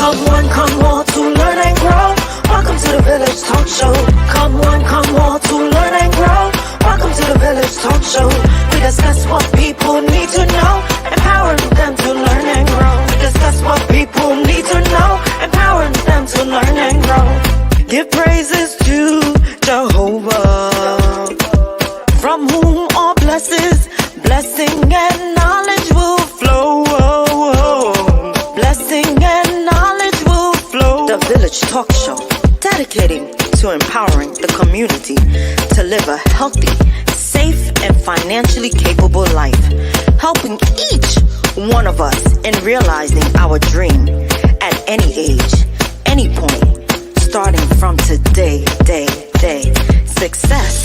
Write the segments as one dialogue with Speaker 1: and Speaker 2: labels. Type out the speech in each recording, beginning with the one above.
Speaker 1: Come one, come all to learn and grow. Welcome to the Village Talk Show. Come one, come all to learn and grow. Welcome to the Village Talk Show. We discuss what people need to know, empowering them to learn and grow. We discuss what people need to know, empowering them to learn and grow. Give praises to Jehovah, from whom all blessing and knowledge will flow. Blessing and knowledge will flow. The Village Talk Show, dedicating to empowering the community to live a healthy, safe, and financially capable life, helping each one of us in realizing our dream at any age, any point, starting from today, day. Success.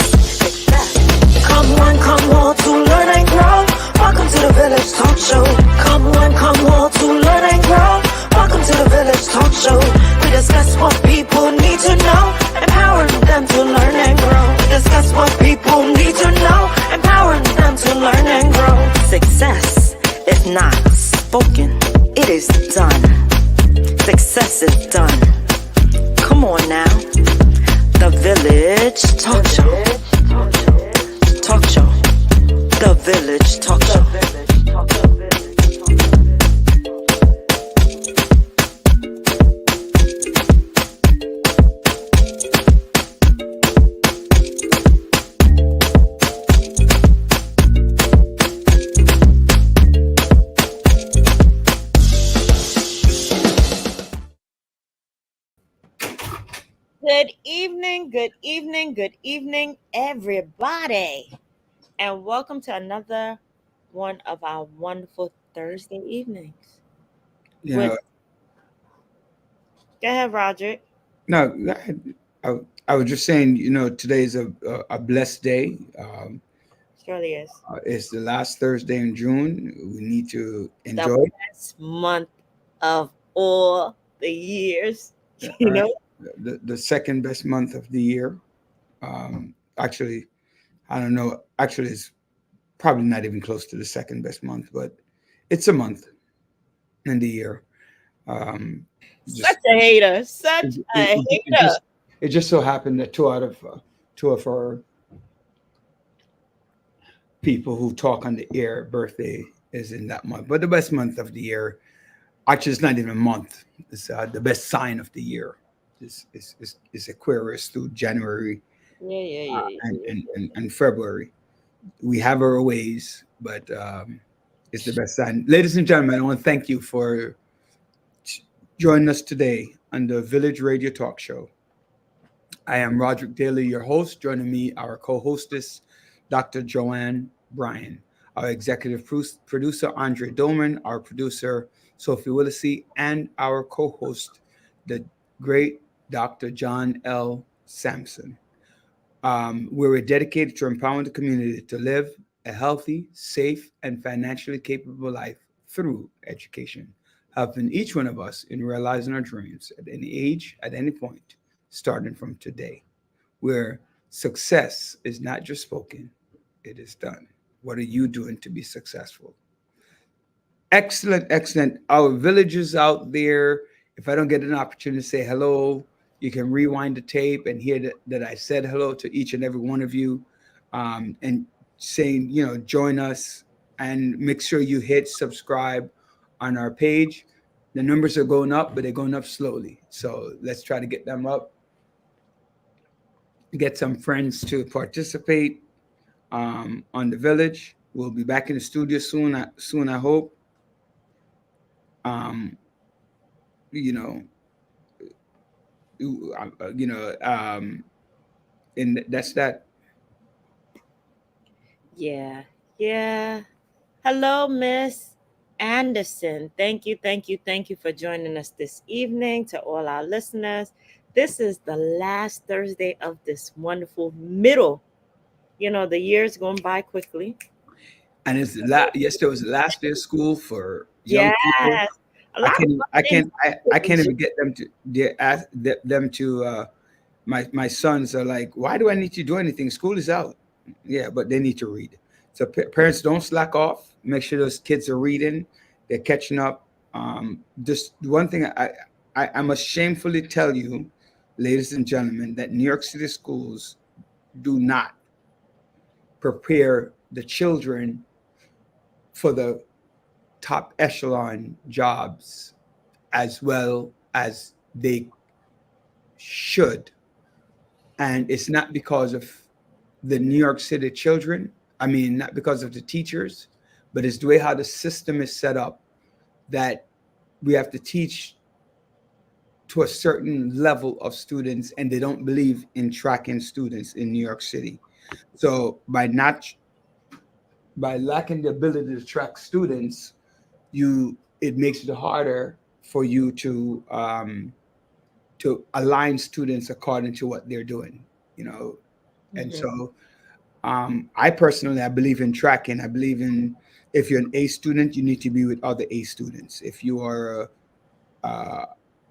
Speaker 1: Come one, come all to learn and grow. Welcome to the Village Talk Show. Come one, come all to learn and grow. Welcome to the Village Talk Show. We discuss what people need to know, empowering them to learn and grow. We discuss what people need to know, empowering them to learn and grow. Success is not spoken, it is done. Success is done. Come on now. The Village Talk Show. Talk Show. The Village Talk Show. Good evening, everybody. And welcome to another one of our wonderful Thursday evenings.
Speaker 2: Yeah.
Speaker 1: Go ahead, Roderick.
Speaker 2: No, I was just saying, today is a blessed day.
Speaker 1: Surely is.
Speaker 2: It's the last Thursday in June. We need to enjoy
Speaker 1: the best month of all the years. You know,
Speaker 2: the second best month of the year. Actually, I don't know. Actually, it's probably not even close to the second best month, but it's a month in the year.
Speaker 1: Such a hater. Such a hater.
Speaker 2: It just so happened that two of our people who talk on the air birthday is in that month. But the best month of the year, actually, it's not even a month. It's the best sign of the year. Is Aquarius through January. And February. We have our ways, but it's the best sign. Ladies and gentlemen, I want to thank you for joining us today on the Village Radio Talk Show. I am Roderick Daly, your host. Joining me, our co-hostess, Dr. Joanne Bryan, our executive producer, Andre Dolman, our producer, Sophie Willisey, and our co-host, the great Dr. John L. Sampson. We're dedicated to empowering the community to live a healthy, safe, and financially capable life through education, helping each one of us in realizing our dreams at any age, at any point, starting from today, where success is not just spoken, it is done. What are you doing to be successful? Excellent. Our villagers out there, if I don't get an opportunity to say hello, you can rewind the tape and hear that I said hello to each and every one of you, and saying, join us and make sure you hit subscribe on our page. The numbers are going up, but they're going up slowly. So let's try to get them up. Get some friends to participate on the village. We'll be back in the studio soon, I hope. And that's that.
Speaker 1: Yeah. Hello, Miss Anderson. Thank you for joining us this evening. To all our listeners, this is the last Thursday of this wonderful middle. The year's going by quickly.
Speaker 2: And it's yesterday was the last day of school for young people. I can't even get them to my sons are like, why do I need to do anything? School is out. Yeah, but they need to read. So parents, don't slack off. Make sure those kids are reading. They're catching up. Just one thing I must shamefully tell you, ladies and gentlemen, that New York City schools do not prepare the children for the top echelon jobs as well as they should. And it's not because of the New York City children. I mean, not because of the teachers, but it's the way how the system is set up that we have to teach to a certain level of students, and they don't believe in tracking students in New York City. So by lacking the ability to track students, it makes it harder for you to align students according to what they're doing, you know. And so I personally, I believe in tracking. I believe in, if you're an A student, you need to be with other A students. If you are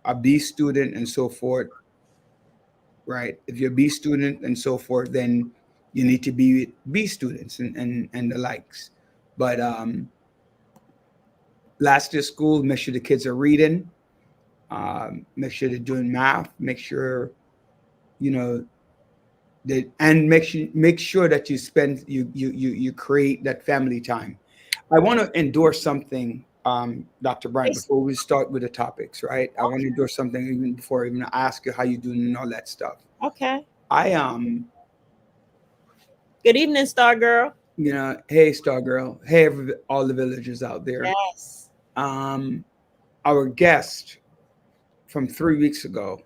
Speaker 2: a B student and so forth, right? If you're a B student and so forth, then you need to be with B students and the likes. But last year school, make sure the kids are reading, make sure they're doing math, make sure, you know, and make sure that you create that family time. I want to endorse something, Dr. Bryant, before we start with the topics, right? I want to endorse something even before even ask you how you doing and all that stuff.
Speaker 3: Okay.
Speaker 2: Good
Speaker 3: evening, Star Girl.
Speaker 2: You know, hey, Star Girl. Hey, all the villagers out there.
Speaker 3: Yes.
Speaker 2: Our guest from 3 weeks ago,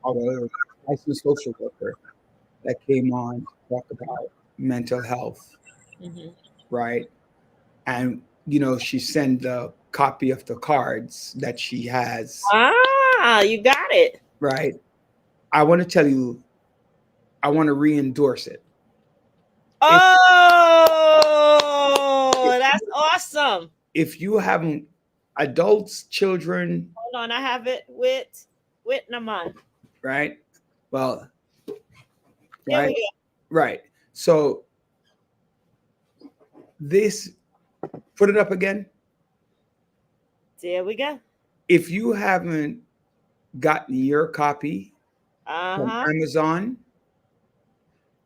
Speaker 2: our licensed social worker that came on to talk about mental health, right? And, you know, she sent a copy of the cards that she has.
Speaker 3: Ah, you got it.
Speaker 2: Right. I want to tell you, I want to re-endorse it.
Speaker 3: Oh, that's awesome.
Speaker 2: If you haven't, adults, children.
Speaker 3: Hold on, I have it with Naman.
Speaker 2: Right. Well, right. Right. So this, put it up again.
Speaker 3: There we go.
Speaker 2: If you haven't gotten your copy from Amazon,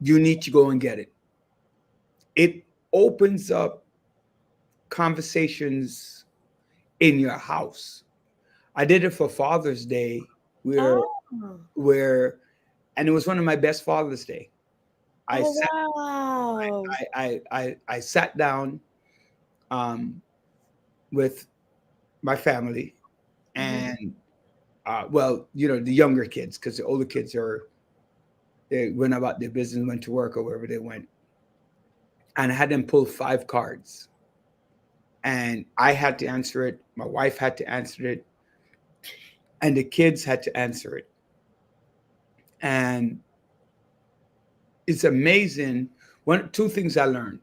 Speaker 2: you need to go and get it. It opens up conversations in your house. I did it for Father's Day, and it was one of my best Father's Day. I sat down with my family and well, you know, the younger kids, because the older kids they went about their business, went to work or wherever they went. And I had them pull 5 cards. And I had to answer it. My wife had to answer it. And the kids had to answer it. And it's amazing. Two things I learned.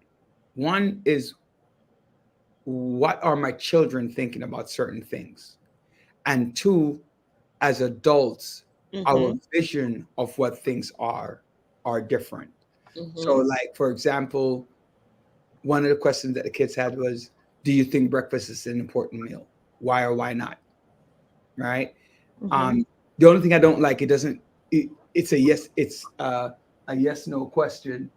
Speaker 2: One is, what are my children thinking about certain things? And two, as adults, our vision of what things are different. So, like, for example, one of the questions that the kids had was, do you think breakfast is an important meal? Why or why not? Right? The only thing I don't like, it's a yes, it's a yes/no question.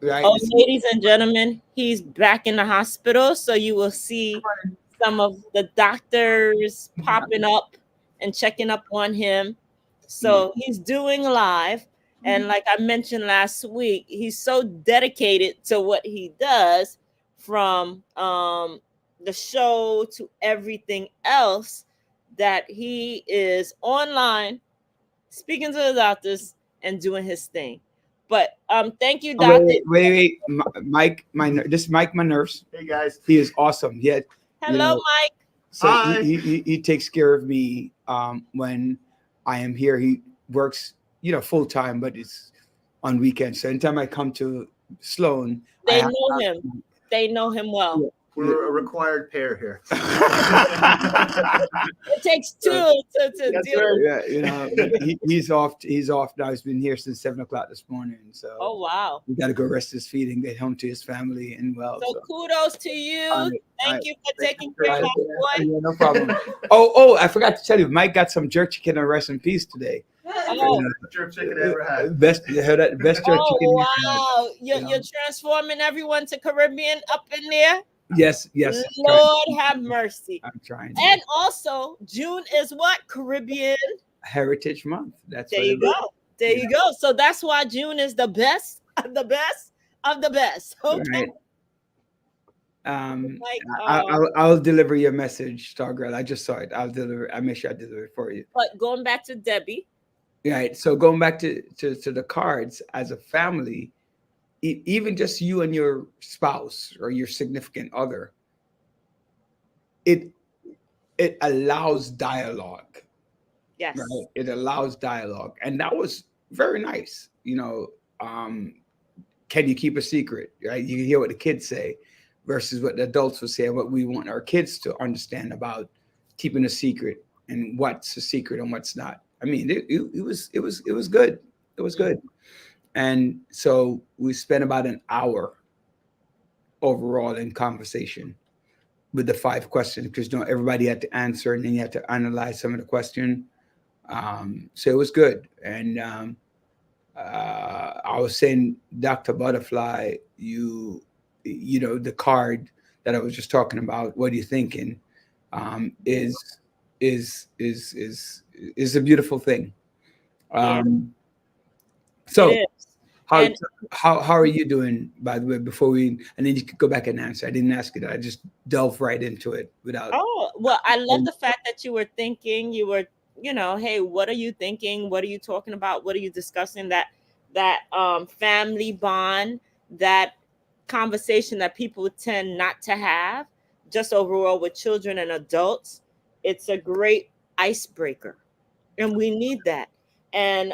Speaker 2: Right?
Speaker 3: Oh, ladies and gentlemen, he's back in the hospital, so you will see some of the doctors popping up and checking up on him. So he's doing live. And like I mentioned last week, he's so dedicated to what he does, from the show to everything else, that he is online speaking to the doctors and doing his thing. But thank you, Doctor.
Speaker 2: Wait. Mike, my nurse.
Speaker 4: Hey guys,
Speaker 2: he is awesome. Yeah.
Speaker 3: Hello, Mike.
Speaker 2: So he takes care of me when I am here. He works, you know, full time, but it's on weekends. So anytime I come to Sloan,
Speaker 3: they know him. They know him well.
Speaker 4: We're a required pair here.
Speaker 3: It takes two to
Speaker 4: That's
Speaker 3: deal.
Speaker 4: right.
Speaker 2: Yeah, you know, he's off. He's off now. He's been here since 7 o'clock this morning. So
Speaker 3: Oh wow!
Speaker 2: we got to go rest his feet and get home to his family and well.
Speaker 3: So kudos to you.
Speaker 2: All right,
Speaker 3: Thank you for taking care of my boy.
Speaker 2: Yeah, no problem. Oh, I forgot to tell you, Mike got some jerk chicken and rest in peace today.
Speaker 3: Oh,
Speaker 4: Jerk chicken I ever had.
Speaker 2: Best, you heard that? Best jerk chicken.
Speaker 3: oh
Speaker 2: you ever had.
Speaker 3: wow! You're transforming everyone to Caribbean up in there.
Speaker 2: Yes.
Speaker 3: Lord have mercy.
Speaker 2: I'm trying.
Speaker 3: And also, June is what? Caribbean.
Speaker 2: Heritage Month. That's
Speaker 3: There
Speaker 2: what
Speaker 3: you
Speaker 2: it is.
Speaker 3: go. There you go. So that's why June is the best of the best of the best. Okay.
Speaker 2: Right.
Speaker 3: Like,
Speaker 2: I'll deliver your message, Stargirl. I just saw it. I'll make sure I deliver it for you.
Speaker 3: but going back to Debbie,
Speaker 2: Right. So going back to the cards as a family, even just you and your spouse or your significant other, it allows dialogue.
Speaker 3: yes.
Speaker 2: Right. It allows dialogue, and that was very nice. You know, can you keep a secret? Right. You can hear what the kids say versus what the adults will say, and what we want our kids to understand about keeping a secret and what's a secret and what's not. I mean, it was good. It was good. And so we spent about an hour overall in conversation with the 5 questions, because everybody had to answer, and then you had to analyze some of the question. So it was good. And I was saying, Dr. Butterfly, you know, the card that I was just talking about, what are you thinking? Is a beautiful thing. So
Speaker 3: It is.
Speaker 2: how are you doing, by the way, before we, and then you could go back and answer. I didn't ask you that. I just delved right into it without.
Speaker 3: Oh, well, I love the fact that you were thinking, you know, hey, what are you thinking? What are you talking about? What are you discussing? That family bond, that conversation that people tend not to have, just overall with children and adults. It's a great icebreaker, and we need that. And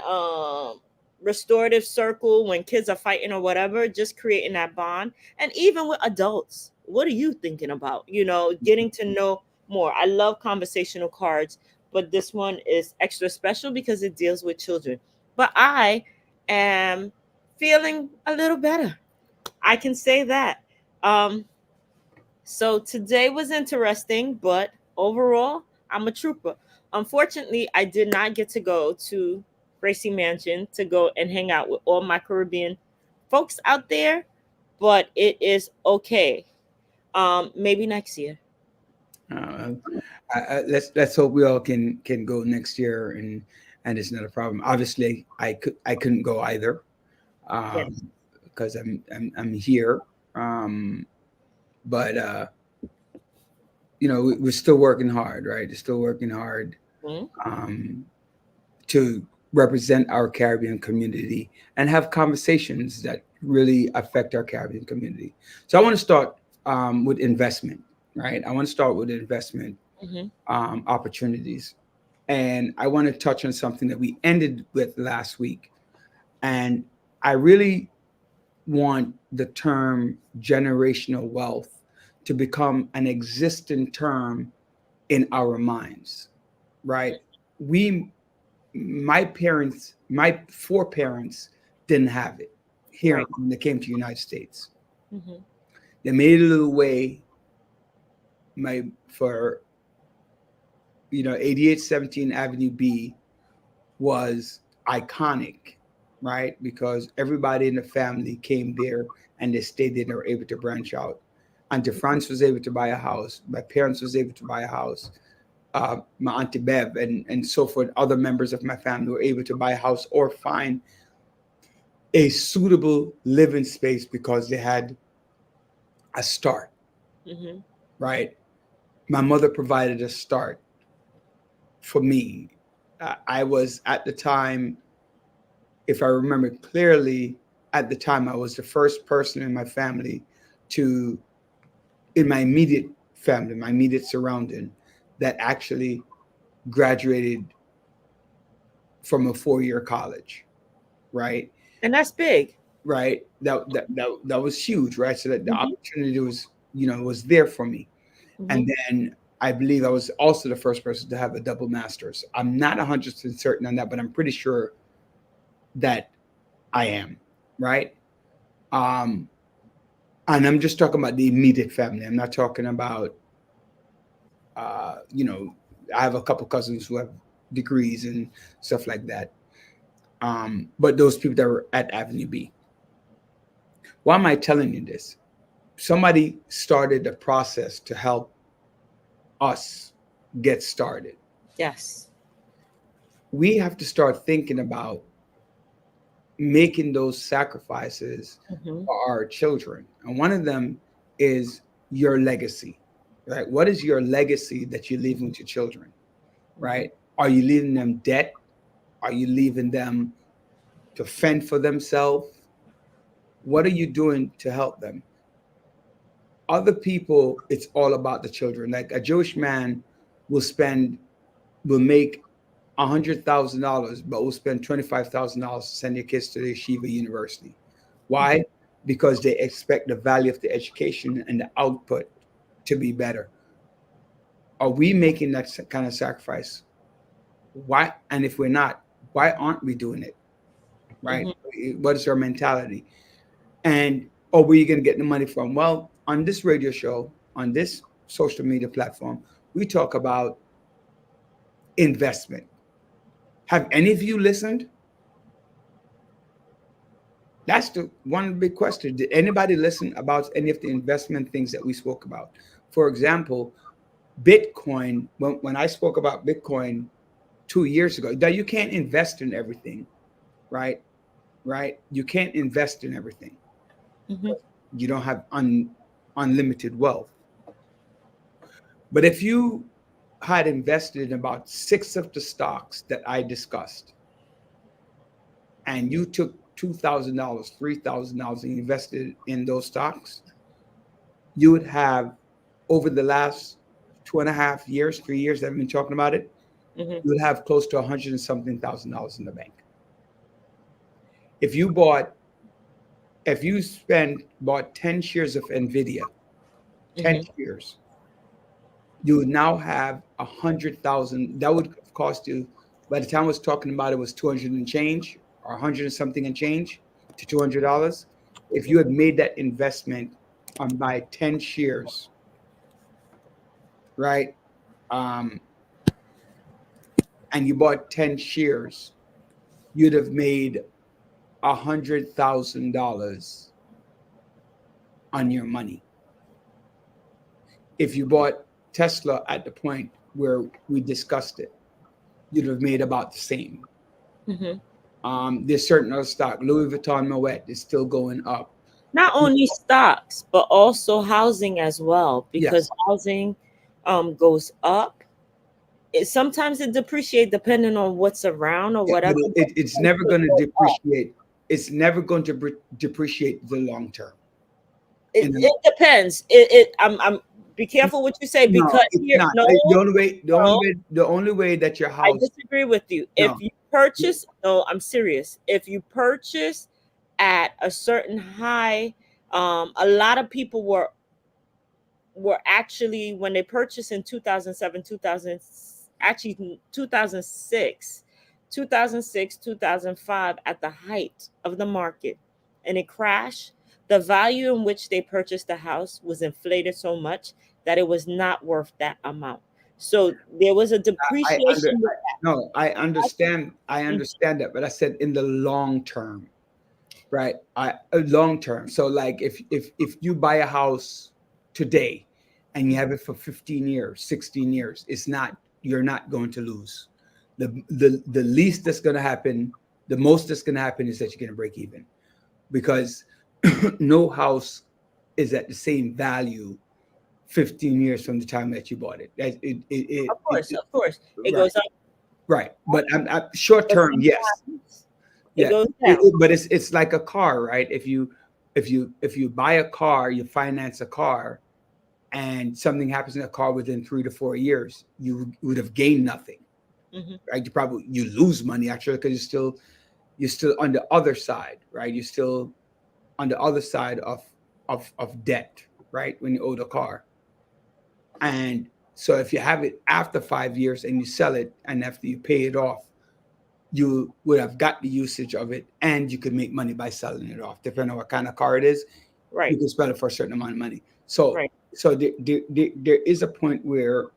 Speaker 3: restorative circle when kids are fighting or whatever, just creating that bond. And even with adults, what are you thinking about? You know, getting to know more. I love conversational cards, but this one is extra special because it deals with children. But I am feeling a little better. I can say that. So today was interesting, but overall, I'm a trooper. Unfortunately, I did not get to go to Gracie Mansion to go and hang out with all my Caribbean folks out there, but it is okay. Maybe next year.
Speaker 2: Let's hope we all can go next year, and it's not a problem. Obviously, I couldn't go either, because I'm here. But you know, we're still working hard, right? We're still working hard to represent our Caribbean community and have conversations that really affect our Caribbean community. So I want to start with investment, right? I want to start with investment opportunities. And I want to touch on something that we ended with last week. And I really want the term generational wealth to become an existing term in our minds, right? My foreparents didn't have it here when they came to the United States. They made a little way for 8817 Avenue B was iconic, right? Because everybody in the family came there and they stayed there and they were able to branch out. Auntie France was able to buy a house. My parents was able to buy a house. My Auntie Bev and so forth, other members of my family were able to buy a house or find a suitable living space because they had a start, right? My mother provided a start for me. I was at the time, if I remember clearly, at the time I was the first person in my family in my immediate family, my immediate surrounding, that actually graduated from a 4-year college, right?
Speaker 3: And that's big.
Speaker 2: Right. That was huge, right? So that the opportunity was was there for me.
Speaker 3: Mhm.
Speaker 2: And then I believe I was also the first person to have a double master's. I'm not 100% certain on that, but I'm pretty sure that I am, right? And I'm just talking about the immediate family. I'm not talking about, I have a couple cousins who have degrees and stuff like that. But those people that were at Avenue B. Why am I telling you this? Somebody started a process to help us get started.
Speaker 3: Yes.
Speaker 2: We have to start thinking about making those sacrifices
Speaker 3: Mhm.
Speaker 2: for our children. And one of them is your legacy, right? What is your legacy that you're leaving with your children, right? Are you leaving them debt? Are you leaving them to fend for themselves? What are you doing to help them? Other people, it's all about the children. Like a Jewish man will make $100,000, but will spend $25,000 to send their kids to the yeshiva university. Why? Because they expect the value of the education and the output to be better. Are we making that kind of sacrifice? Why? And if we're not, why aren't we doing it? Right? What is our mentality? And where are you going to get the money from? Well, on this radio show, on this social media platform, we talk about investment. Have any of you listened? That's the one big question. Did anybody listen about any of the investment things that we spoke about? For example, Bitcoin, when I spoke about Bitcoin 2 years ago, that you can't invest in everything, right? Right? You can't invest in everything.
Speaker 3: Mhm.
Speaker 2: You don't have unlimited wealth. But if you had invested in about 6 of the stocks that I discussed, and you took $2,000, $3,000 and invested in those stocks, you would have, over the last 2.5 years, 3 years that I've been talking about it, you would have close to $100 and something thousand in the bank. If you bought 10 shares of NVIDIA, 10 shares, you would now have 100,000. That would cost you, by the time I was talking about it, was 200 and change, or 100 and something and change to $200. If you had made that investment on buy 10 shares, right? And you bought 10 shares, you'd have made $100,000 on your money. If you bought Tesla at the point where we discussed it, you'd have made about the same. There's certain other stock, Louis Vuitton Moet is still going up.
Speaker 3: Not only stocks, but also housing as well, because housing goes up. Sometimes it depreciates depending on what's around or whatever.
Speaker 2: It's never going to depreciate. It's never going to depreciate the long term.
Speaker 3: It depends. I'm be careful what you say, because
Speaker 2: the only way that your house.
Speaker 3: I disagree with you. If you purchase, I'm serious. If you purchase at a certain high, a lot of people were actually, when they purchased in 2007, 2006, 2005, at the height of the market, and it crashed, the value in which they purchased the house was inflated so much that it was not worth that amount. So there was a depreciation.
Speaker 2: I understand that, but I said in the long term, right? Long term. So like if you buy a house today and you have it for 15 years, 16 years, you're not going to lose. The least that's going to happen, the most that's going to happen is that you're going to break even, because no house is at the same value 15 years from the time that you bought it.
Speaker 3: Of course, it goes up.
Speaker 2: Right, but I'm short term, yes.
Speaker 3: It goes down.
Speaker 2: But it's like a car, right? If you buy a car, you finance a car, and something happens in a car within 3 to 4 years, you would have gained nothing. Right? You lose money actually, because you're still on the other side, right? You're still on the other side of debt, right? When you owe the car. And so if you have it after 5 years and you sell it, and after you pay it off, you would have got the usage of it, and you could make money by selling it off. Depending on what kind of car it is, you
Speaker 3: Right.
Speaker 2: can sell it for a certain amount of money. So,
Speaker 3: Right.
Speaker 2: so there is a point where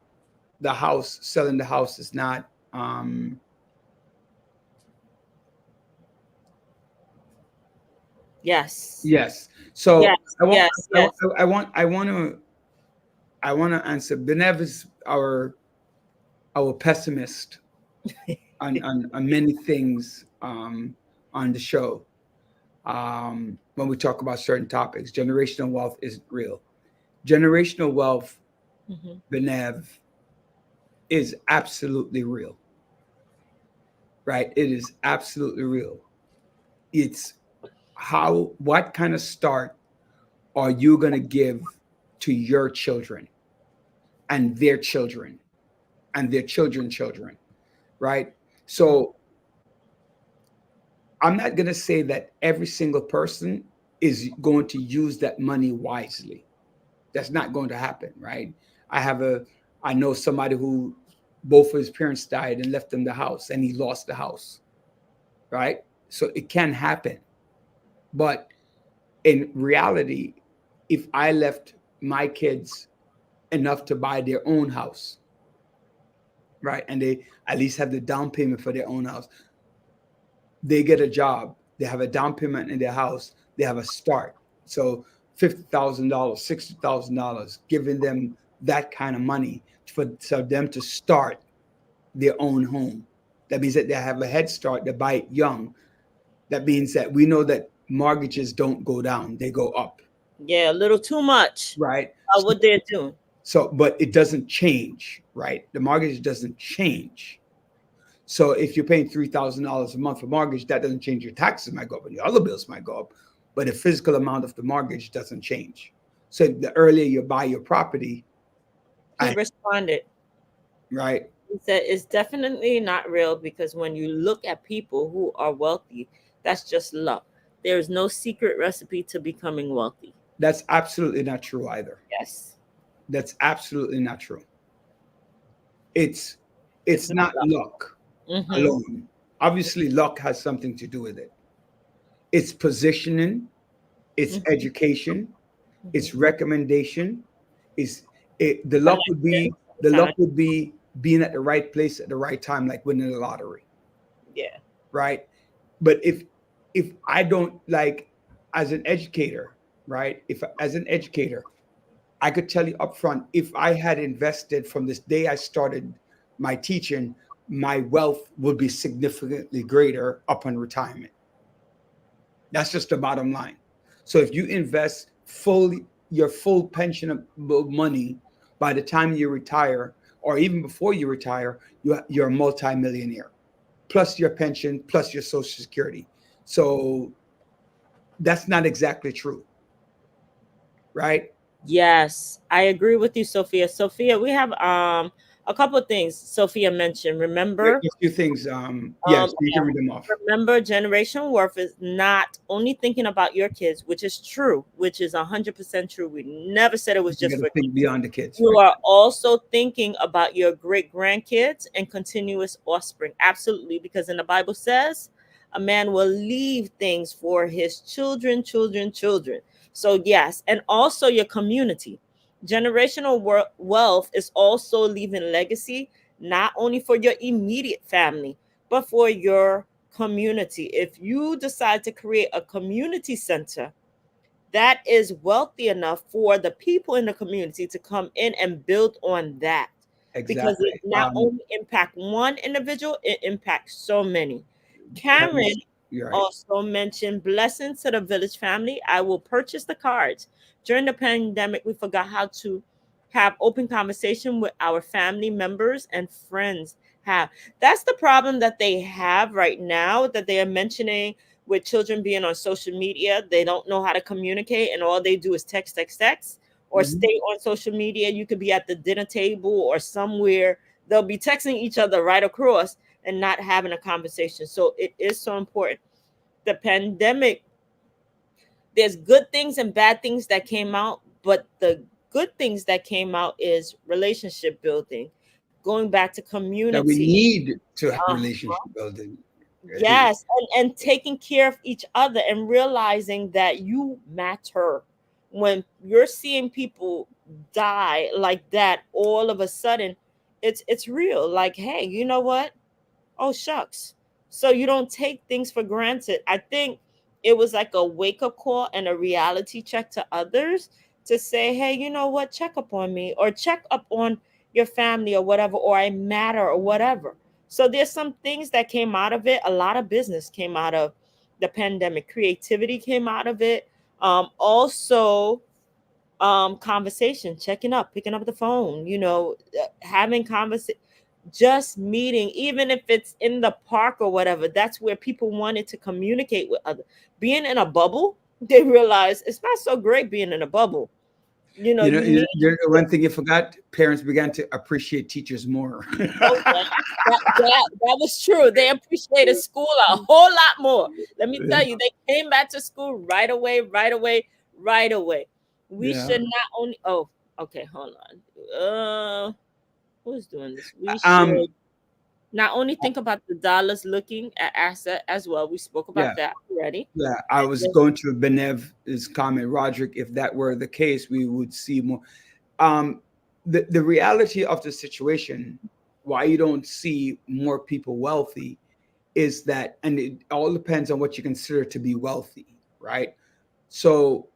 Speaker 2: selling the house is not.
Speaker 3: Yes.
Speaker 2: Yes. So
Speaker 3: Yes. Yes. Yes.
Speaker 2: I want to answer. Benev is our pessimist on many things on the show. When we talk about certain topics, generational wealth isn't real. Generational wealth,
Speaker 3: Mhm.
Speaker 2: Benev, is absolutely real. Right? It is absolutely real. It's what kind of start are you going to give to your children and their children and their children's children, right? So I'm not going to say that every single person is going to use that money wisely. That's not going to happen, right? I know somebody who both of his parents died and left him the house, and he lost the house, right? So it can happen. But in reality, if I left my kids enough to buy their own house, right, and they at least have the down payment for their own house, they get a job, they have a down payment in their house, they have a start. So $50,000, $60,000, giving them that kind of money for them to start their own home. That means that they have a head start, they buy it young. That means that we know that mortgages don't go down, they go up.
Speaker 3: Yeah, a little too much.
Speaker 2: Right.
Speaker 3: What they're doing.
Speaker 2: So, but it doesn't change, right? The mortgage doesn't change. So if you're paying $3,000 a month for mortgage, that doesn't change. Your taxes might go up and your other bills might go up, but the physical amount of the mortgage doesn't change. So the earlier you buy your property,
Speaker 3: He responded.
Speaker 2: Right.
Speaker 3: He said it's definitely not real because when you look at people who are wealthy, that's just luck. There is no secret recipe to becoming wealthy.
Speaker 2: That's absolutely not true either.
Speaker 3: Yes.
Speaker 2: That's absolutely not true. It's not luck alone. Obviously, luck has something to do with it. It's positioning, it's education, it's recommendation. The luck would be being at the right place at the right time, like winning the lottery.
Speaker 3: Yeah.
Speaker 2: Right. But if I don't, like, as an educator, right? As an educator, I could tell you upfront, if I had invested from this day I started my teaching, my wealth would be significantly greater upon retirement. That's just the bottom line. So if you invest your full pension money by the time you retire, or even before you retire, you're a multimillionaire, plus your pension, plus your Social Security. So that's not exactly true, right?
Speaker 3: Yes, I agree with you, Sophia. Sophia, we have a couple of things Sophia mentioned. Remember,
Speaker 2: a few things. Yes, you can read them off.
Speaker 3: Remember, generational wealth is not only thinking about your kids, which is true, which is 100% true. We never said it was just for
Speaker 2: think beyond the kids.
Speaker 3: You are also thinking about your great grandkids and continuous offspring. Absolutely, because in the Bible says a man will leave things for his children. So yes, and also your community. Generational wealth is also leaving legacy, not only for your immediate family, but for your community. If you decide to create a community center that is wealthy enough for the people in the community to come in and build on that.
Speaker 2: Exactly.
Speaker 3: Because it not only impact one individual, it impacts so many. Cameron also mentioned blessings to the village family. I will purchase the cards. During the pandemic, we forgot how to have open conversation with our family members and friends. That's the problem that they have right now, that they are mentioning with children being on social media. They don't know how to communicate, and all they do is text, or stay on social media. You could be at the dinner table or somewhere. They'll be texting each other right across and not having a conversation. So it is so important. The pandemic, there's good things and bad things that came out, But the good things that came out is relationship building, going back to community.
Speaker 2: That we need to have
Speaker 3: Uh-huh.
Speaker 2: relationship building.
Speaker 3: Yes, and taking care of each other and realizing that you matter. When you're seeing people die like that all of a sudden, it's real. Like, hey, you know what? Oh shucks. So you don't take things for granted. I think it was like a wake-up call and a reality check to others to say, hey, you know what? Check up on me, or check up on your family, or whatever, or I matter, or whatever. So there's some things that came out of it. A lot of business came out of the pandemic. Creativity came out of it. Also, conversation, checking up, picking up the phone, having conversation, just meeting, even if it's in the park or whatever. That's where people wanted to communicate with others. Being in a bubble, they realize it's not so great being in a bubble.
Speaker 2: One thing you forgot, parents began to appreciate teachers more.
Speaker 3: Oh, yeah. that was true. They appreciated school a whole lot more. Let me tell you, they came back to school right away. We should not only. Oh, okay, hold on. Who's doing this? We should not only think about the dollars, looking at asset as well. We spoke about that already.
Speaker 2: Yeah, I was going to Benev's comment, Roderick. If that were the case, we would see more. The reality of the situation, why you don't see more people wealthy, is that, and it all depends on what you consider to be wealthy, right? So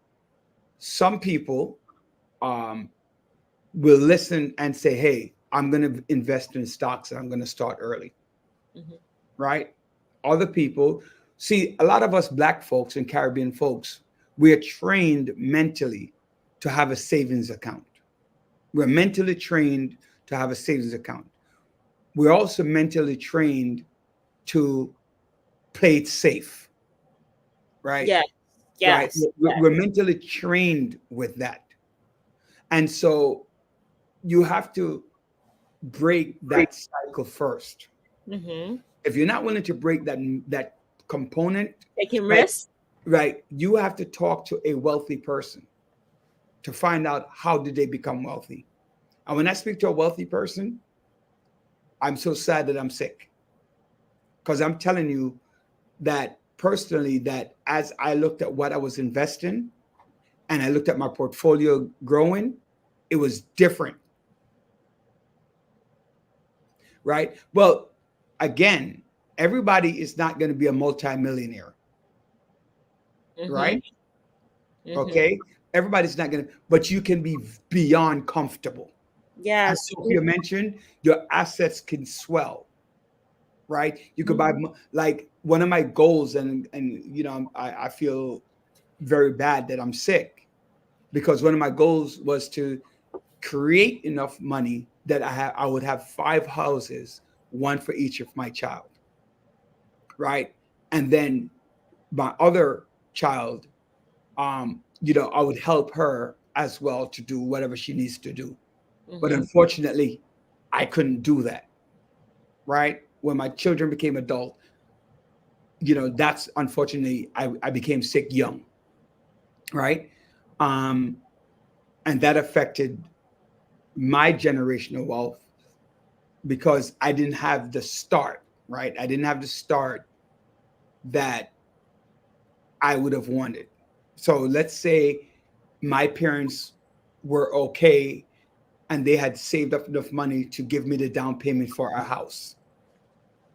Speaker 2: some people will listen and say, hey, I'm going to invest in stocks and I'm going to start early, right? Other people, see, a lot of us Black folks and Caribbean folks, we are trained mentally to have a savings account. We're mentally trained to have a savings account. We're also mentally trained to play it safe, right?
Speaker 3: Yeah. Yes.
Speaker 2: Right? We're mentally trained with that. And so you have to break that cycle first. If you're not willing to break that component,
Speaker 3: taking risks,
Speaker 2: right, you have to talk to a wealthy person to find out how did they become wealthy. And when I speak to a wealthy person, I'm so sad that I'm sick, because I'm telling you that personally, that as I looked at what I was investing and I looked at my portfolio growing, it was different. Right? Well, again, everybody is not going to be a multimillionaire. Right? Okay? Everybody's not going to, but you can be beyond comfortable.
Speaker 3: Yeah.
Speaker 2: As Sophia mentioned, your assets can swell. Right? You could buy, like, one of my goals, and I feel very bad that I'm sick, because one of my goals was to create enough money that I would have 5 houses, one for each of my child, right? And then my other child, I would help her as well to do whatever she needs to do. But unfortunately, I couldn't do that, right? When my children became adult, that's unfortunately, I became sick young, right? And that affected my generational wealth, because I didn't have the start, right? I didn't have the start that I would have wanted. So let's say my parents were okay and they had saved up enough money to give me the down payment for a house,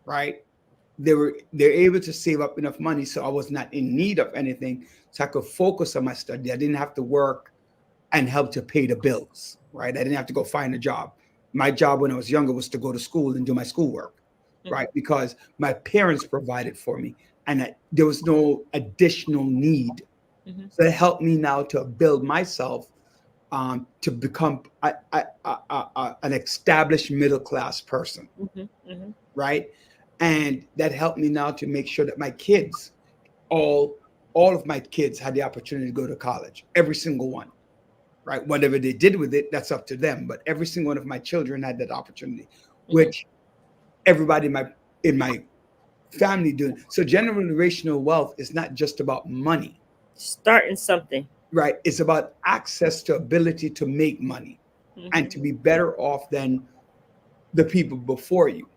Speaker 2: right? They're able to save up enough money so I was not in need of anything, so I could focus on my study. I didn't have to work and help to pay the bills, right? I didn't have to go find a job. My job when I was younger was to go to school and do my schoolwork, right? Because my parents provided for me, and there was no additional need. So it helped me now to build myself to become an established middle-class person, right? And that helped me now to make sure that my kids, all of my kids, had the opportunity to go to college, every single one. Right, whatever they did with it, that's up to them. But every single one of my children had that opportunity, which everybody in my family doing. So generational wealth is not just about money.
Speaker 3: Starting something.
Speaker 2: right? It's about access to ability to make money and to be better off than the people before you,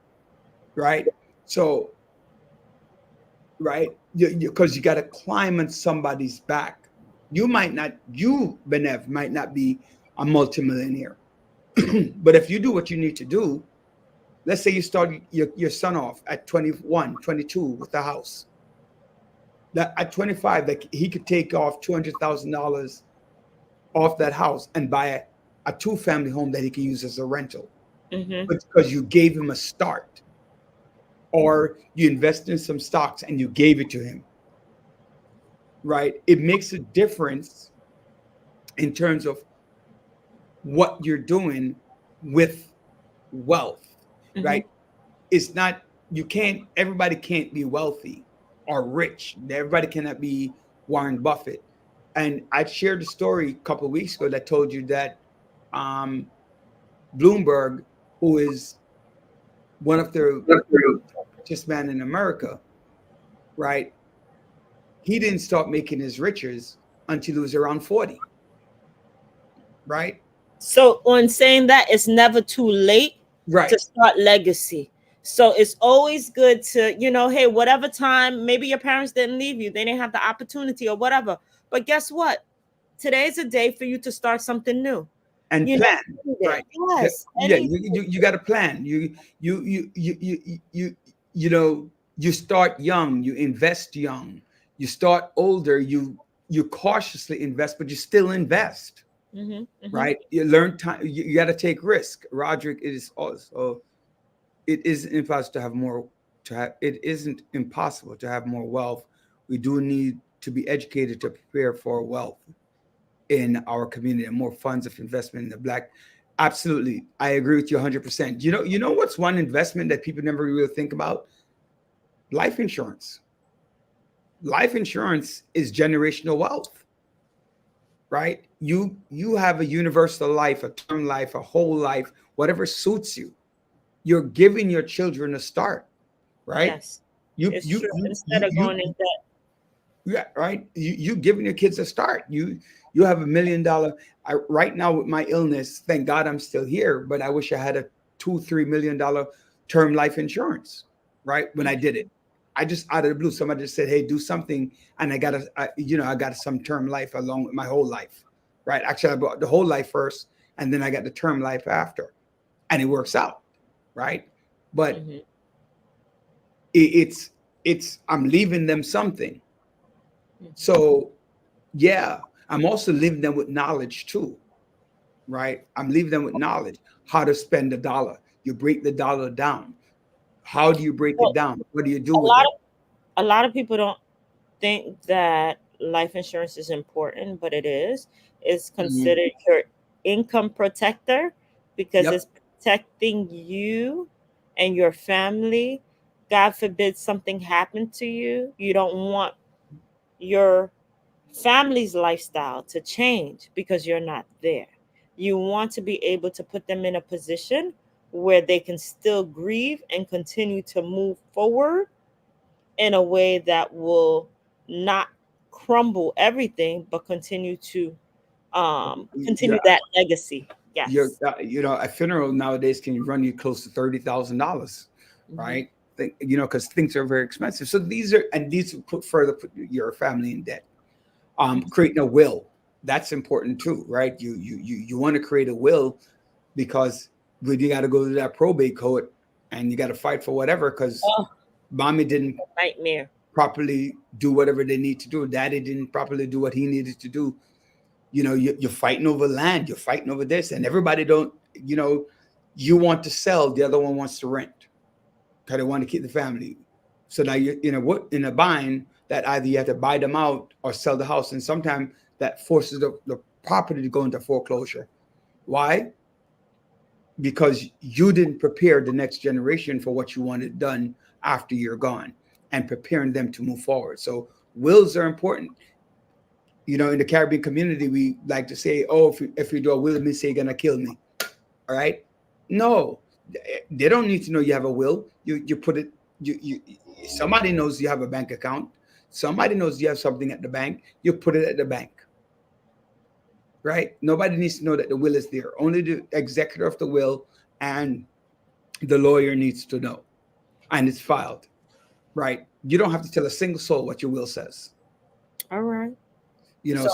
Speaker 2: right? So, right, because you got to climb on somebody's back. You, Benev, might not be a multimillionaire, but if you do what you need to do, let's say you start your son off at 21, 22 with the house. That at 25, that he could take off $200,000 off that house and buy a two-family home that he can use as a rental, because you gave him a start, or you invested in some stocks and you gave it to him. Right? It makes a difference in terms of what you're doing with wealth. Right? It's not, everybody can't be wealthy or rich. Everybody cannot be Warren Buffett. And I shared a story a couple of weeks ago that told you that Bloomberg, who is one of the richest men in America, right? He didn't start making his riches until he was around 40, right?
Speaker 3: So on saying that, it's never too late to start legacy. So it's always good to, hey, whatever time, maybe your parents didn't leave you, they didn't have the opportunity or whatever. But guess what? Today's a day for you to start something new
Speaker 2: and plan. Right?
Speaker 3: Yes.
Speaker 2: Yeah. You got to plan. You start young. You invest young. You start older. You cautiously invest, but you still invest. Right? You learn time. You got to take risk. Roderick, it is also. It isn't impossible to have more. It isn't impossible to have more wealth. We do need to be educated to prepare for wealth in our community and more funds of investment in the Black. Absolutely, I agree with you 100%. You know what's one investment that people never really think about? Life insurance. Life insurance is generational wealth, right? You have a universal life, a term life, a whole life, whatever suits you. You're giving your children a start, right?
Speaker 3: Yes. Instead of going in debt.
Speaker 2: Yeah, right. You giving your kids a start. You have $1 million. Right now with my illness, thank God I'm still here, but I wish I had a $2-3 million term life insurance, right? When I did it, I just out of the blue, somebody just said, hey, do something. And I got some term life along with my whole life, right? Actually, I bought the whole life first, and then I got the term life after, and it works out, right? But it's I'm leaving them something. So, yeah, I'm also leaving them with knowledge too, right? I'm leaving them with knowledge, how to spend a dollar. You break the dollar down. How do you break it down? What do you do with it?
Speaker 3: A lot of people don't think that life insurance is important, but it is. It's considered your income protector because it's protecting you and your family. God forbid something happened to you. You don't want your family's lifestyle to change because you're not there. You want to be able to put them in a position where they can still grieve and continue to move forward in a way that will not crumble everything, but continue to that legacy. Yes.
Speaker 2: A funeral nowadays can run you close to $30,000, right? Because things are very expensive. So these put your family in debt. Creating a will, that's important too, right? You want to create a will because you got to go to that probate court and you got to fight for whatever because mommy didn't properly do whatever they need to do. Daddy didn't properly do what he needed to do. You're fighting over land. You're fighting over this, and everybody don't. You want to sell, the other one wants to rent. Because they want to keep the family. So now you're in a bind that either you have to buy them out or sell the house. And sometimes that forces the property to go into foreclosure. Why? Because you didn't prepare the next generation for what you wanted done after you're gone and preparing them to move forward. So wills are important. In the Caribbean community, we like to say, oh, if you do a will, it means you're going to kill me. All right? No. They don't need to know you have a will. You put it. Somebody knows you have a bank account. Somebody knows you have something at the bank. You put it at the bank, right? Nobody needs to know that the will is there. Only the executor of the will and the lawyer needs to know, and it's filed, right? You don't have to tell a single soul what your will says.
Speaker 3: All right.
Speaker 2: You know,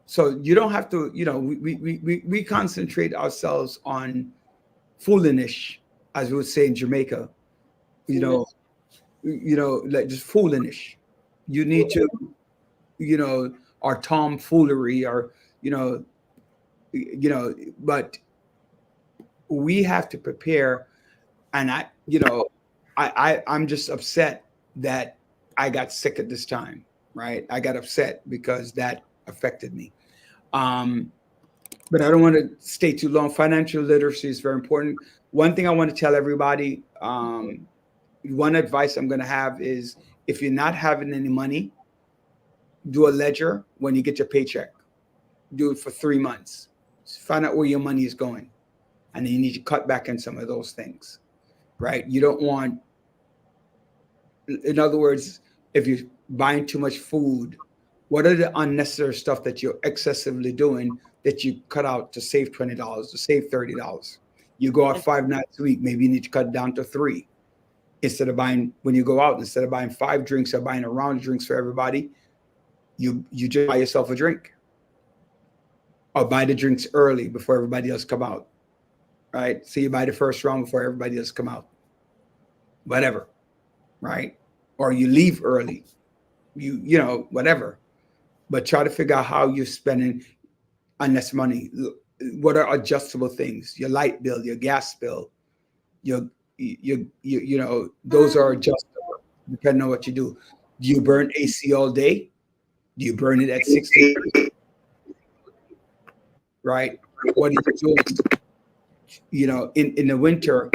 Speaker 2: so you don't have to. You know, we concentrate ourselves on foolinish, as we would say in Jamaica. You know, like just foolinish. You need to, you know, our tomfoolery, or but we have to prepare. And I'm just upset that I got sick at this time, right? I got upset because that affected me. But I don't want to stay too long. Financial literacy is very important. One thing I want to tell everybody, one advice I'm going to have is, if you're not having any money, do a ledger when you get your paycheck. Do it for 3 months. Find out where your money is going. And then you need to cut back on some of those things, right? You don't want, in other words, if you're buying too much food, what are the unnecessary stuff that you're excessively doing that you cut out to save $20, to save $30? You go out 5 nights a week, maybe you need to cut down to 3. Instead of buying, when you go out, instead of buying 5 drinks or buying a round of drinks for everybody, you just buy yourself a drink. Or buy the drinks early before everybody else come out, right? So you buy the first round before everybody else come out. Whatever, right? Or you leave early, you know, whatever. But try to figure out how you're spending unnecessary money. What are adjustable things? Your light bill, your gas bill, you know, those are adjustable depending on what you do. Do you burn AC all day? Do you burn it at 60? Right? What do you do? You know, in the winter,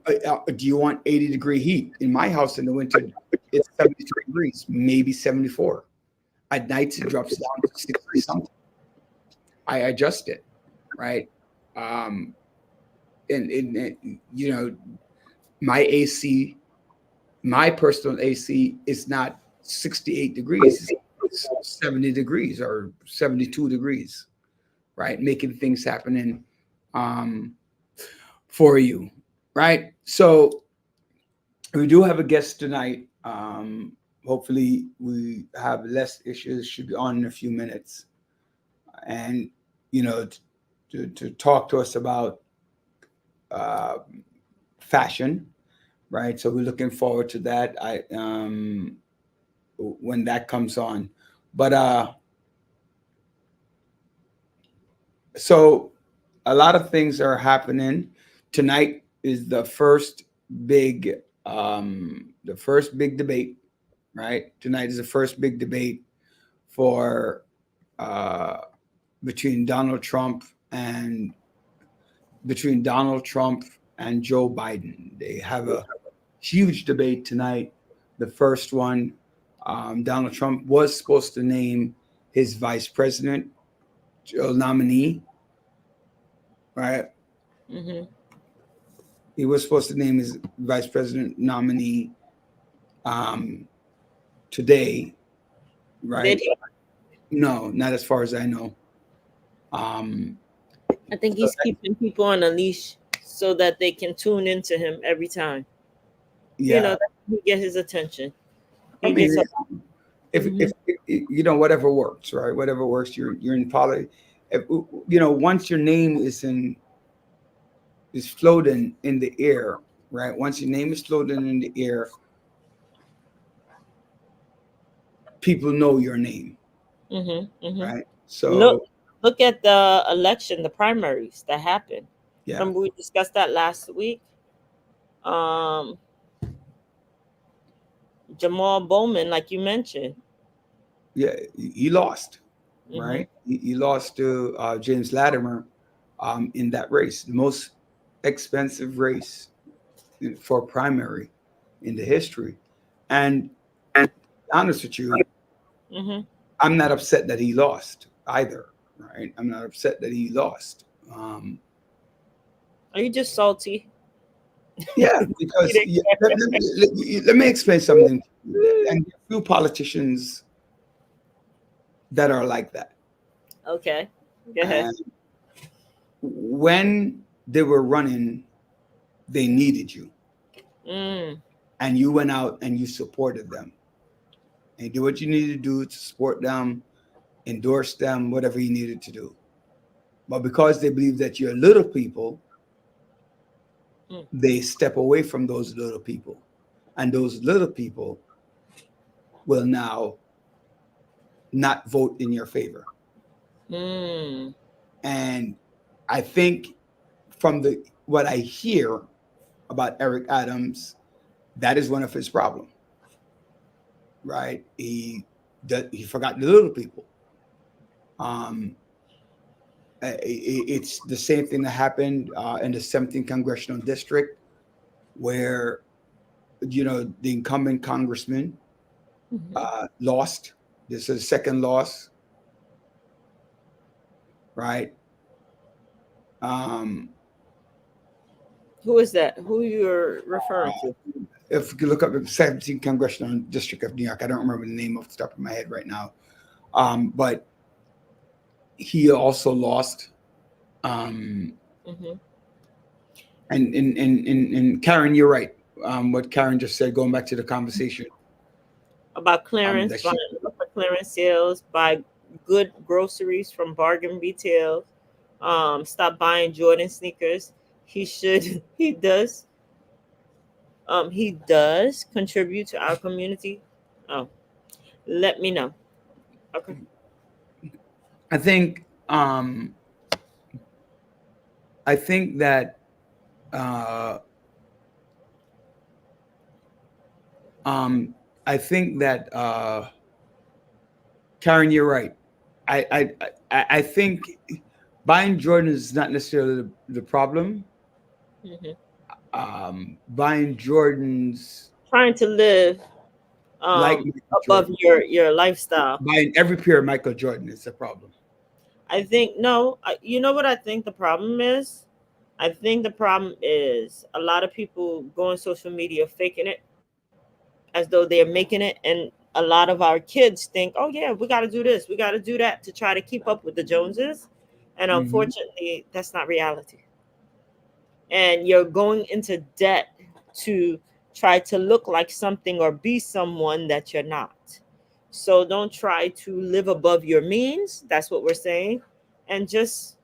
Speaker 2: do you want 80-degree heat? In my house in the winter, it's 73 degrees, maybe 74. At nights, it drops down to 60 something. I adjust it, right? And you know, my AC, my personal AC is not 68 degrees, it's 70 degrees or 72 degrees, right? Making things happening for you, right? So we do have a guest tonight. Hopefully we have less issues, should be on in a few minutes. And, you know, to talk to us about fashion, right? So we're looking forward to that. When that comes on, but so a lot of things are happening tonight. Is the first big debate, right? Tonight is the first big debate for between Donald Trump and Joe Biden. They have a huge debate tonight. The first one, Donald Trump was supposed to name his vice president nominee, right?
Speaker 3: Mm-hmm.
Speaker 2: He was supposed to name his vice president nominee today, right?
Speaker 3: Did he?
Speaker 2: No, not as far as I know.
Speaker 3: I think he's keeping people on a leash so that they can tune into him every time.
Speaker 2: Yeah.
Speaker 3: You know, he get his attention.
Speaker 2: I mean, if you know, whatever works, right? Whatever works, you're in politics. You know, once your name is floating in the air, right? Once your name is floating in the air, people know your name, right? So
Speaker 3: look at the election, the primaries that happened.
Speaker 2: Yeah.
Speaker 3: Remember we discussed that last week. Jamal Bowman, like you mentioned.
Speaker 2: Yeah, he lost, right? He lost to James Latimer in that race, the most expensive race for primary in the history. And to be honest with you, I'm not upset that he lost either, right? I'm not upset that he lost.
Speaker 3: Are you just salty?
Speaker 2: Yeah, because let me explain something. And a few politicians that are like that.
Speaker 3: Okay. Go ahead.
Speaker 2: And when they were running, they needed you.
Speaker 3: Mm.
Speaker 2: And you went out and you supported them. And you did what you needed to do to support them, endorse them, whatever you needed to do. But because they believe that you're little people, they step away from those little people. And those little people will now not vote in your favor.
Speaker 3: Mm.
Speaker 2: And I think from what I hear about Eric Adams, that is one of his problems, right? He forgot the little people. It's the same thing that happened in the 17th congressional district, where the incumbent congressman lost. This is a second loss, right?
Speaker 3: Who is that? Who you're referring to?
Speaker 2: If you look up the 17th congressional district of New York, I don't remember the name off the top of my head right now, but he also lost. And Karen, you're right. What Karen just said, going back to the conversation
Speaker 3: about clearance, clearance sales, buy good groceries from bargain retail, stop buying Jordan sneakers. He does contribute to our community. Oh, let me know. Okay.
Speaker 2: I think that Karen, you're right. I think buying Jordan is not necessarily the problem. Buying Jordans,
Speaker 3: trying to live
Speaker 2: like
Speaker 3: above your lifestyle.
Speaker 2: Buying every pair of Michael Jordan is a problem.
Speaker 3: I think you know what I think the problem is? I think the problem is a lot of people go on social media faking it as though they're making it, and a lot of our kids think, oh yeah, we got to do this, we got to do that to try to keep up with the Joneses, and unfortunately that's not reality. And you're going into debt to try to look like something or be someone that you're not. So don't try to live above your means. That's what we're saying. And just,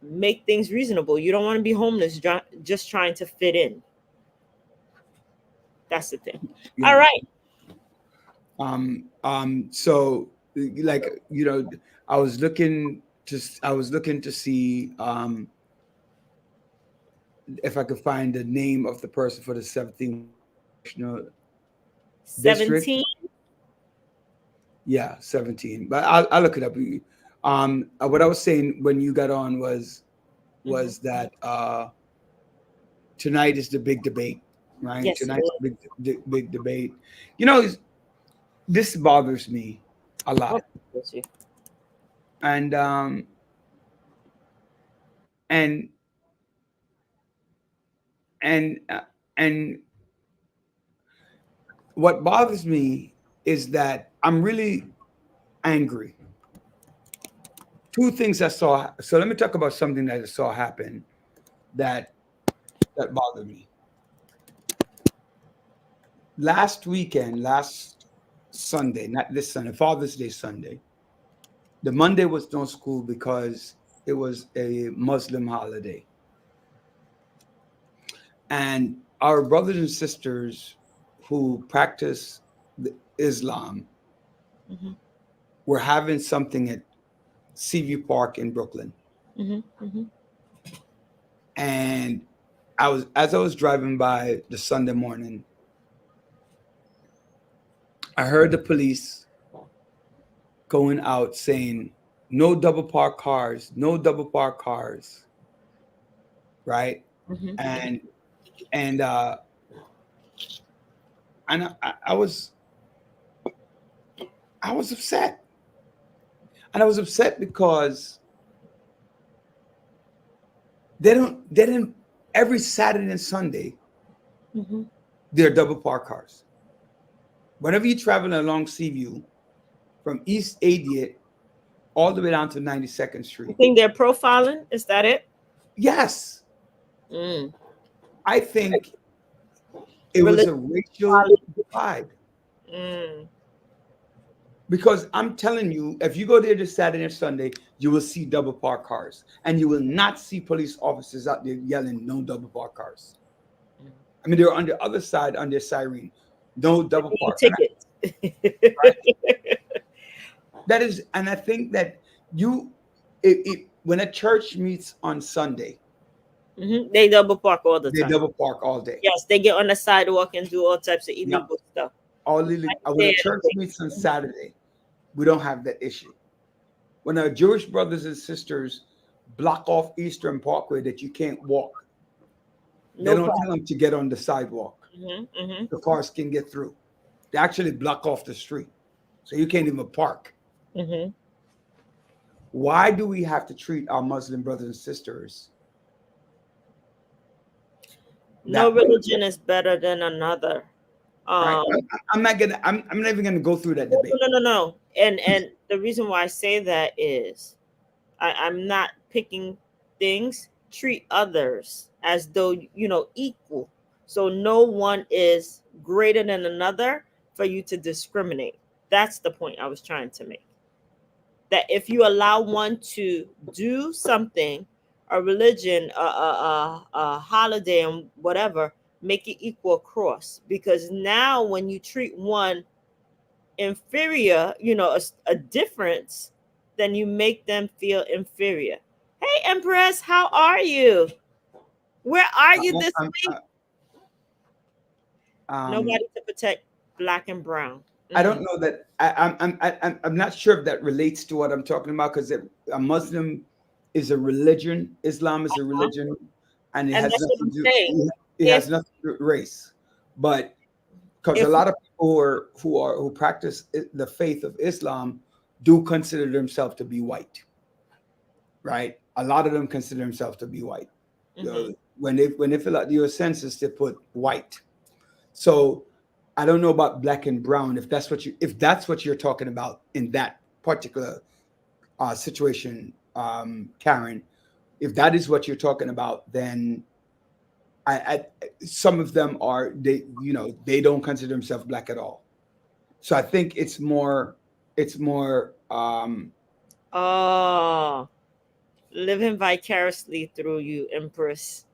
Speaker 3: make things reasonable. You don't want to be homeless just trying to fit in. That's the thing. Yeah. All right.
Speaker 2: So like, I was looking to see if I could find the name of the person for the 17th district.
Speaker 3: 17?
Speaker 2: Yeah, 17. But I'll look it up. What I was saying when you got on was that tonight is the big debate, right?
Speaker 3: Yes,
Speaker 2: tonight's the big debate. This bothers me a lot. And what bothers me is that I'm really angry. Two things I saw. So let me talk about something that I saw happen that bothered me. Last Sunday, not this Sunday, Father's Day Sunday, the Monday was no school because it was a Muslim holiday. And our brothers and sisters who practice Islam were having something at Seaview Park in Brooklyn. And as I was driving by the Sunday morning, I heard the police going out saying, no double park cars, no double park cars. Right? And I was upset. And I was upset because they didn't every Saturday and Sunday, there are double park cars. Whenever you're traveling along Seaview from East 80th all the way down to 92nd Street.
Speaker 3: You think they're profiling? Is that it?
Speaker 2: Yes,
Speaker 3: Mm.
Speaker 2: I think it was a racial divide.
Speaker 3: Mm.
Speaker 2: Because I'm telling you, if you go there this Saturday and Sunday, you will see double park cars, and you will not see police officers out there yelling, "No double park cars." I mean, they're on the other side on their siren, "No double park."
Speaker 3: Tickets.
Speaker 2: That is, and I think that when a church meets on Sunday,
Speaker 3: They double park all the
Speaker 2: they
Speaker 3: time.
Speaker 2: double park all day.
Speaker 3: Yes, they get on the sidewalk and do all types of illegal stuff.
Speaker 2: When a church meets on Saturday, we don't have that issue. When our Jewish brothers and sisters block off Eastern Parkway that you can't walk, they don't tell them to get on the sidewalk. The cars can get through. They actually block off the street, so you can't even park. Why do we have to treat our Muslim brothers and sisters?
Speaker 3: No religion is better than another.
Speaker 2: Right? I'm not even gonna go through that debate.
Speaker 3: No. And the reason why I say that is I'm not picking things. Treat others as though equal. So no one is greater than another for you to discriminate. That's the point I was trying to make. That if you allow one to do something, a religion, a holiday, and whatever, make it equal across. Because now when you treat one inferior, a difference, then you make them feel inferior. Hey, Empress, how are you? Where are you this week? Nobody to protect Black and brown.
Speaker 2: I don't know that. I'm not sure if that relates to what I'm talking about, because a Muslim is a religion. Islam is a religion, and it has nothing to do. It has nothing to do with race. But because a lot of people who practice the faith of Islam do consider themselves to be white, right? A lot of them consider themselves to be white. When they fill out your census, they put white. So I don't know about Black and brown. If that's what you're talking about in that particular situation, Karen, if that is what you're talking about, then some of them they don't consider themselves Black at all. So I think it's more
Speaker 3: living vicariously through you, Empress.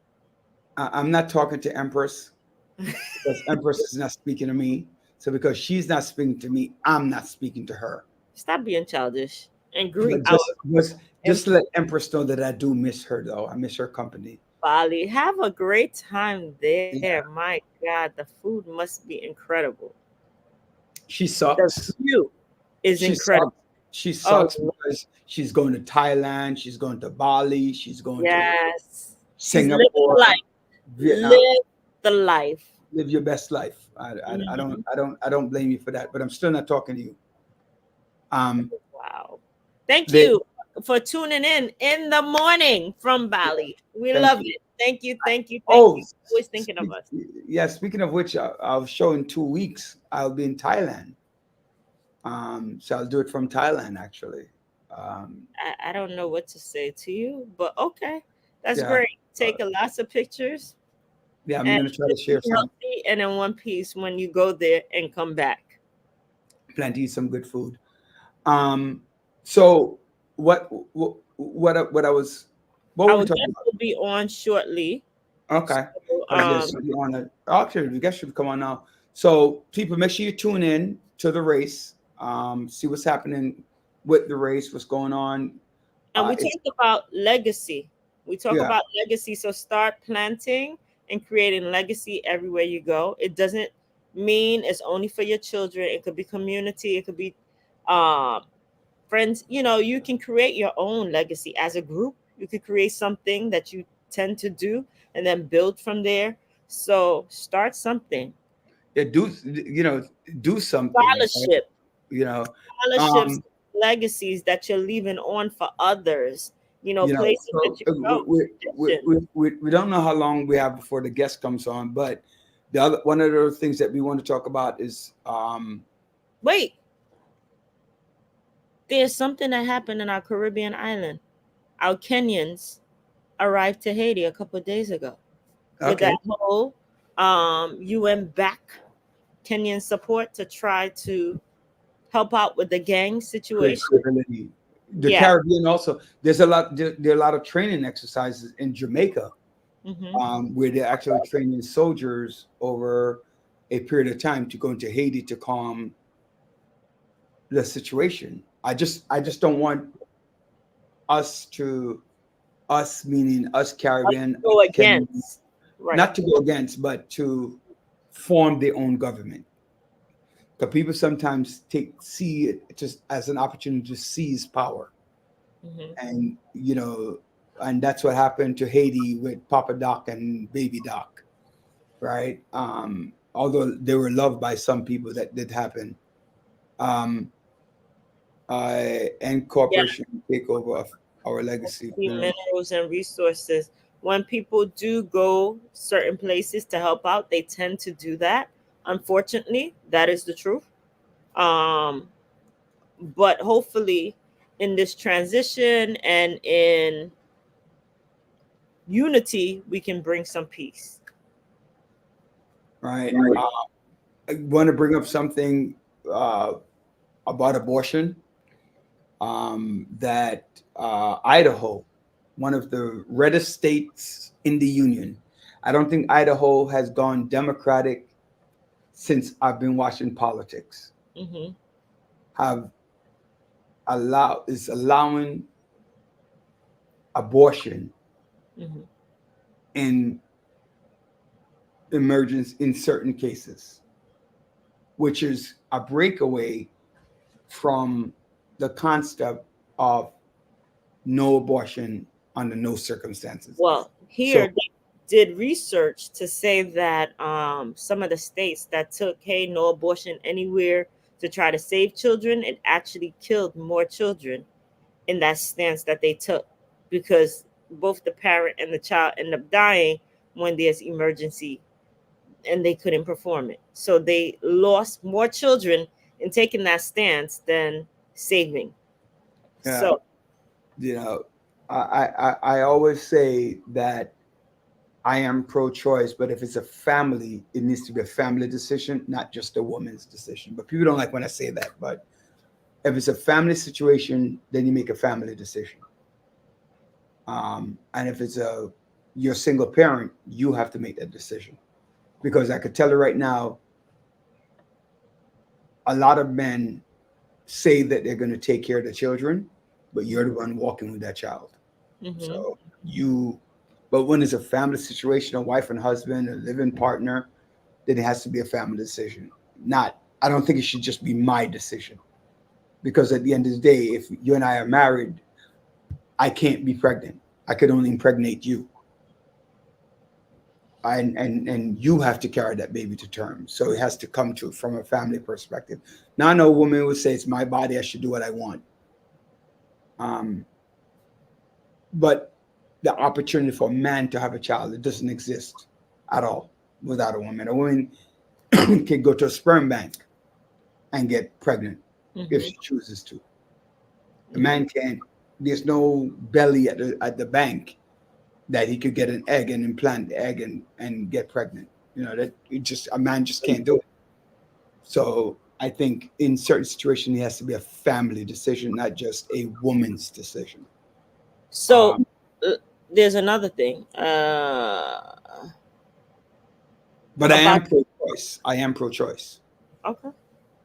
Speaker 2: I'm not talking to Empress, because Empress is not speaking to me. So because she's not speaking to me, I'm not speaking to her.
Speaker 3: Stop being childish and greet
Speaker 2: just let Empress know that I do miss her, though. I miss her company.
Speaker 3: Bali. Have a great time there. Yeah. My God, the food must be incredible.
Speaker 2: She sucks.
Speaker 3: The view is incredible.
Speaker 2: She sucks because she's going to Thailand. She's going to Bali. She's going to Singapore.
Speaker 3: Live the life.
Speaker 2: Live your best life. I don't blame you for that, but I'm still not talking to you.
Speaker 3: Wow. Thank you for tuning in the morning from Bali. We love it. Thank you. Always thinking of us.
Speaker 2: Yeah, speaking of which, I'll show in 2 weeks. I'll be in Thailand. So I'll do it from Thailand, actually.
Speaker 3: I don't know what to say to you, but okay. That's great. Take lots of pictures.
Speaker 2: Yeah, I'm going to try to share some.
Speaker 3: And in one piece when you go there and come back.
Speaker 2: Plan to eat some good food. So what were we talking about?
Speaker 3: Will be on shortly.
Speaker 2: Okay. Actually, we guess should come on now. So people, make sure you tune in to the race. See what's happening with the race, what's going on.
Speaker 3: And we talked about legacy. About legacy. So start planting and creating legacy everywhere you go. It doesn't mean it's only for your children. It could be community. It could be friends. You can create your own legacy as a group. You could create something that you tend to do and then build from there. So start something.
Speaker 2: Yeah, do something.
Speaker 3: Scholarship.
Speaker 2: Right?
Speaker 3: Scholarships, legacies that you're leaving on for others. Places that you go.
Speaker 2: We don't know how long we have before the guest comes on, but one of the other things that we want to talk about is
Speaker 3: wait. There's something that happened in our Caribbean island. Our Kenyans arrived to Haiti a couple of days ago with
Speaker 2: Okay.
Speaker 3: that whole UN back Kenyan support to try to help out with the gang
Speaker 2: Great
Speaker 3: situation.
Speaker 2: stability. The
Speaker 3: Yeah.
Speaker 2: Caribbean also. There are a lot of training exercises in Jamaica,
Speaker 3: Hmm.
Speaker 2: where they're actually training soldiers over a period of time to go into Haiti to calm the situation. I just don't want us meaning us Caribbean,
Speaker 3: Go
Speaker 2: can
Speaker 3: against. Right.
Speaker 2: not to go against, but to form their own government. Because people sometimes see it just as an opportunity to seize power,
Speaker 3: Hmm.
Speaker 2: and and that's what happened to Haiti with Papa Doc and Baby Doc, right? Although they were loved by some people, that did happen. Um, and
Speaker 3: Yeah.
Speaker 2: corporation take over of our legacy.
Speaker 3: The minerals and resources. When people do go certain places to help out, they tend to do that. Unfortunately, that is the truth. Um, but hopefully, in this transition and in unity, we can bring some peace.
Speaker 2: Right. I want to bring up something uh, about abortion. That Idaho, one of the reddest states in the union, I don't think Idaho has gone Democratic since I've been watching politics.
Speaker 3: Hmm.
Speaker 2: Have is allowing abortion
Speaker 3: Hmm.
Speaker 2: in emergence in certain cases, which is a breakaway from the concept of no abortion under no circumstances.
Speaker 3: Well,
Speaker 2: So
Speaker 3: here they did research to say that some of the states that took, hey, no abortion anywhere to try to save children, it actually killed more children in that stance that they took because both the parent and the child end up dying when there's emergency and they couldn't perform it. So they lost more children in taking that stance than saving.
Speaker 2: yeah,
Speaker 3: So,
Speaker 2: you know, I always say that I am pro-choice, but if it's a family, it needs to be a family decision, not just a woman's decision. But people don't like when I say that. But if it's a family situation, then you make a family decision. And if you're a single parent, you have to make that decision. Because I could tell you right now, a lot of men say that they're going to take care of the children, but you're the one walking with that child.
Speaker 3: mhm.
Speaker 2: So but when it's a family situation, a wife and husband, a living partner, then it has to be a family decision. I don't think it should just be my decision. Because at the end of the day, if you and I are married, I can't be pregnant. I could only impregnate you. And you have to carry that baby to term. So it has to come to from a family perspective. Now I know a woman would say it's my body, I should do what I want. But the opportunity for a man to have a child, it doesn't exist at all without a woman. A woman can go to a sperm bank and get pregnant if she chooses to. The man can't. There's no belly at the bank that he could get an egg and implant the egg and get pregnant. That a man just can't do it. So I think in certain situations, it has to be a family decision, not just a woman's decision.
Speaker 3: So there's another thing.
Speaker 2: But I am pro-choice. I am pro-choice.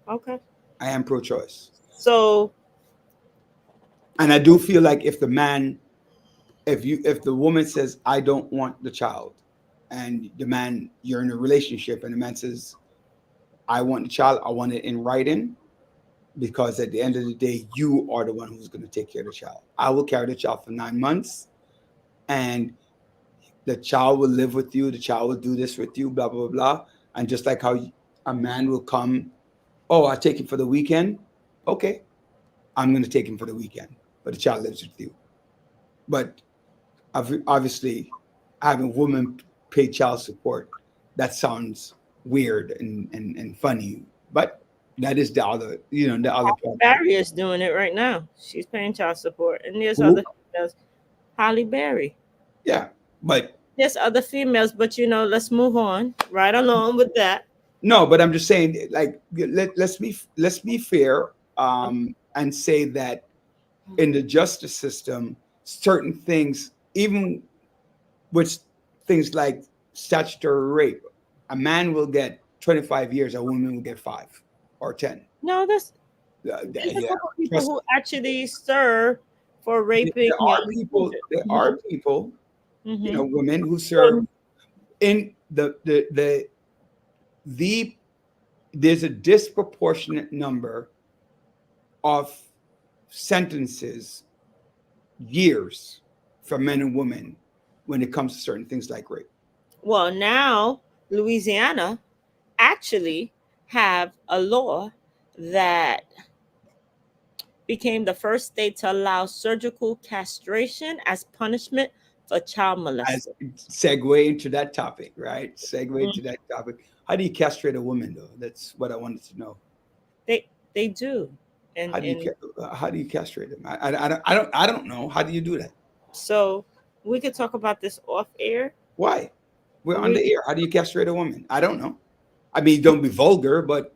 Speaker 3: Okay.
Speaker 2: I am pro-choice.
Speaker 3: So,
Speaker 2: and I do feel like if the woman says, I don't want the child, and the man, you're in a relationship, and the man says, I want the child, I want it in writing, because at the end of the day, you are the one who's going to take care of the child. I will carry the child for 9 months, and the child will live with you. The child will do this with you, blah, blah, blah. And just like how a man will come, oh, I'll take him for the weekend. Okay, I'm going to take him for the weekend, but the child lives with you. But obviously, having women pay child support, that sounds weird and funny. But That is the other, the other part.
Speaker 3: Barry is doing it right now. She's paying child support, and there's
Speaker 2: Who?
Speaker 3: other females. Holly Berry.
Speaker 2: Yeah, but
Speaker 3: There's other females, but let's move on right along with that.
Speaker 2: no, but I'm just saying, like, let's be fair, and say that in the justice system, certain things, even with things like statutory rape, a man will get 25 years, a woman will get 5 or 10.
Speaker 3: No, there's
Speaker 2: Yeah,
Speaker 3: a
Speaker 2: yeah.
Speaker 3: couple people who actually serve for raping.
Speaker 2: There are
Speaker 3: young
Speaker 2: people.
Speaker 3: children.
Speaker 2: There are people,
Speaker 3: Mhm.
Speaker 2: women who serve in the there's a disproportionate number of sentences, years, for men and women when it comes to certain things like rape.
Speaker 3: Well, now Louisiana actually have a law that became the first state to allow surgical castration as punishment for child
Speaker 2: As
Speaker 3: molestation.
Speaker 2: segue into that topic, right? Segue into that topic. How do you castrate a woman, though? That's what I wanted to know.
Speaker 3: They do, and
Speaker 2: How do you castrate them? I don't know. How do you do that?
Speaker 3: so we could talk about this off air.
Speaker 2: Why? We're on the air. How do you castrate a woman? I don't know. I mean, don't be vulgar, but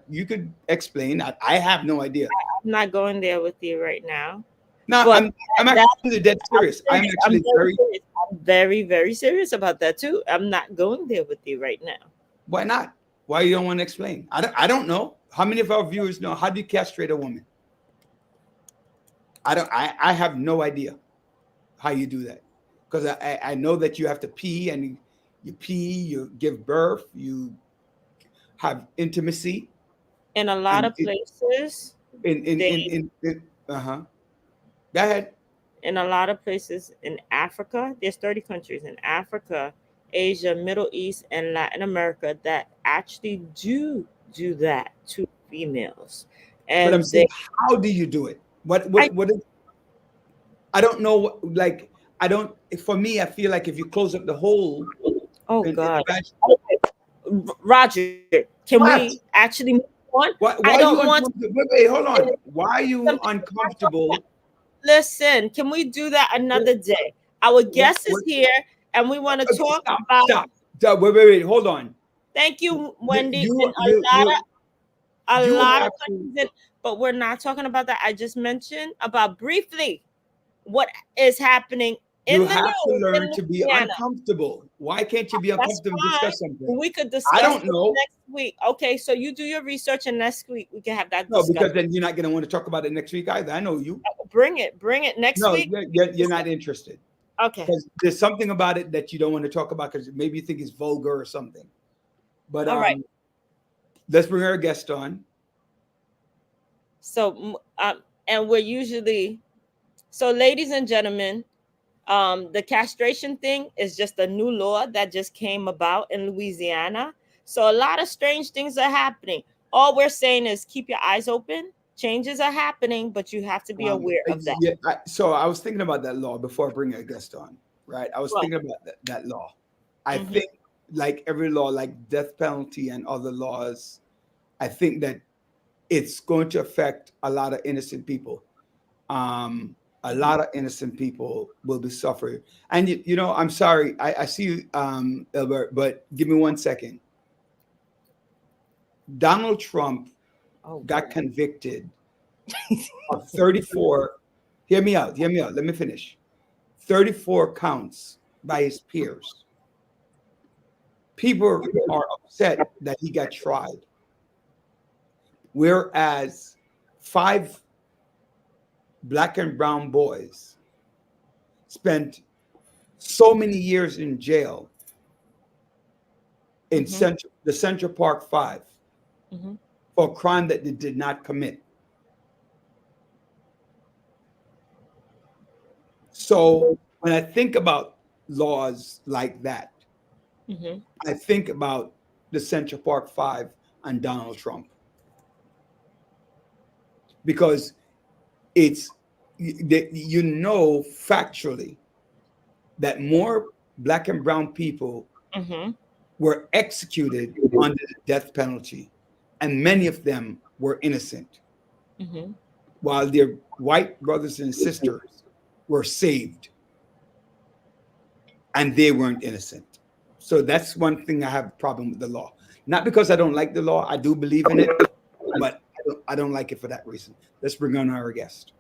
Speaker 2: you could explain. I have no idea.
Speaker 3: I'm not going there with you right now.
Speaker 2: No,
Speaker 3: But
Speaker 2: I'm actually dead serious. I'm actually very.
Speaker 3: serious. I'm very, very serious about that too. I'm not going there with you right now.
Speaker 2: Why not? Why you don't want to explain? I don't know. How many of our viewers know how do you castrate a woman? I have no idea how you do that, because I know that you have to pee, and you pee, you give birth, you have intimacy.
Speaker 3: In a lot
Speaker 2: And
Speaker 3: of places,
Speaker 2: uh-huh. Go ahead.
Speaker 3: in a lot of places in Africa, there's 30 countries in Africa, Asia, Middle East, and Latin America that actually do that to females.
Speaker 2: But
Speaker 3: And
Speaker 2: I'm saying, how do you do it? What I don't know. Like, I don't. For me, I feel like if you close up the hole,
Speaker 3: oh
Speaker 2: and
Speaker 3: God,
Speaker 2: imagine-
Speaker 3: Roger, can
Speaker 2: What?
Speaker 3: we actually move on?
Speaker 2: why
Speaker 3: I
Speaker 2: are
Speaker 3: don't
Speaker 2: you
Speaker 3: want
Speaker 2: uncomfortable? Wait, hold on. Why are you uncomfortable?
Speaker 3: Listen, can we do that another day? Our guest is here, and we want to
Speaker 2: Okay,
Speaker 3: talk
Speaker 2: stop,
Speaker 3: about.
Speaker 2: stop. Wait. Hold on.
Speaker 3: Thank you, Wendy.
Speaker 2: You
Speaker 3: a lot
Speaker 2: have
Speaker 3: of countries, but we're not talking about that. I just mentioned about briefly what is happening in
Speaker 2: you
Speaker 3: the
Speaker 2: have to
Speaker 3: news
Speaker 2: learn
Speaker 3: in
Speaker 2: to be
Speaker 3: Louisiana.
Speaker 2: uncomfortable. Why can't you be
Speaker 3: That's
Speaker 2: uncomfortable and
Speaker 3: fine.
Speaker 2: discuss something?
Speaker 3: We could discuss
Speaker 2: don't
Speaker 3: this
Speaker 2: know.
Speaker 3: next week. Okay, so you do your research, and next week we can have that
Speaker 2: No,
Speaker 3: discussion.
Speaker 2: because then you're not going to want to talk about it next week either. I know you.
Speaker 3: Bring it next
Speaker 2: No,
Speaker 3: week.
Speaker 2: you're not interested.
Speaker 3: Okay.
Speaker 2: Because there's something about it that you don't want to talk about because maybe you think it's vulgar or something. But
Speaker 3: All right.
Speaker 2: Let's bring our guest on.
Speaker 3: So, and we're usually, so ladies and gentlemen, the castration thing is just a new law that just came about in Louisiana. So a lot of strange things are happening. All we're saying is keep your eyes open. Changes are happening, but you have to be aware of that.
Speaker 2: Yeah, so I was thinking about that law before I bring our guest on, right? I was
Speaker 3: Right.
Speaker 2: thinking about that law. I think, like every law, like death penalty and other laws, I think that it's going to affect a lot of innocent people. A lot of innocent people will be suffering. And I'm sorry, I see you, Albert, but give me 1 second. Donald Trump got convicted of 34. Hear me out. Let me finish. 34 counts by his peers. People are upset that he got tried. Whereas 5 Black and brown boys spent so many years in jail in the Central Park 5 for a crime that they did not commit. So when I think about laws like that, I think about the Central Park 5 and Donald Trump. Because it's, factually that more Black and brown people were executed under the death penalty. and many of them were innocent,
Speaker 3: Mm-hmm.
Speaker 2: while their white brothers and sisters were saved, and they weren't innocent. So that's one thing I have a problem with the law. Not because I don't like the law, I do believe in it, but I don't like it for that reason. Let's bring on our guest.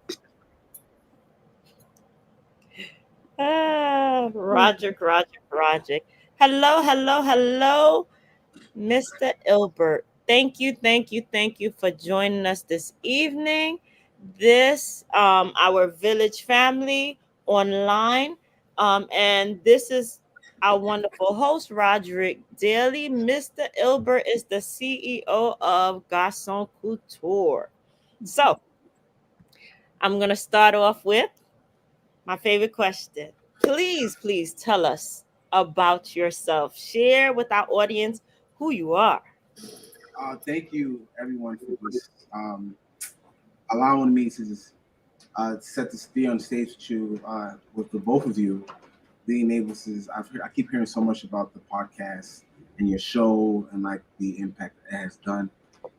Speaker 3: Roderick. Hello, Mr. Ilbert. Thank you for joining us this evening. This our village family online, and this is our wonderful host, Roderick Daly. Mr. Ilbert is the CEO of Garçon Couture. So I'm gonna start off with my favorite question. Please tell us about yourself. Share with our audience who you are.
Speaker 5: Thank you, everyone, for this allowing me to just set this be on stage with you, with the both of you, being able to. I keep hearing so much about the podcast and your show and like the impact it has done.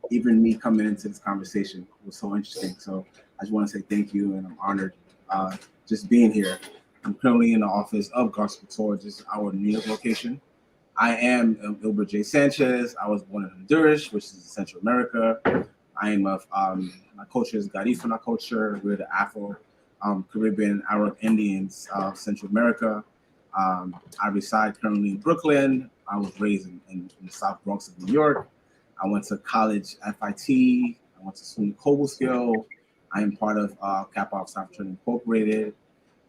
Speaker 5: Even me coming into this conversation was so interesting. So I just want to say thank you, and I'm honored just being here. I'm currently in the office of Garçon Couture, just our New York location. I am Ilbert J. Sanchez. I was born in Honduras, which is Central America. I am of my culture is Garifuna culture. We're the Afro Caribbean Arab Indians of Central America. I reside currently in Brooklyn. I was raised in the South Bronx of New York. I went to college FIT. I went to SUNY Cobleskill. I am part of Kappa Alpha Psi Fraternity Incorporated,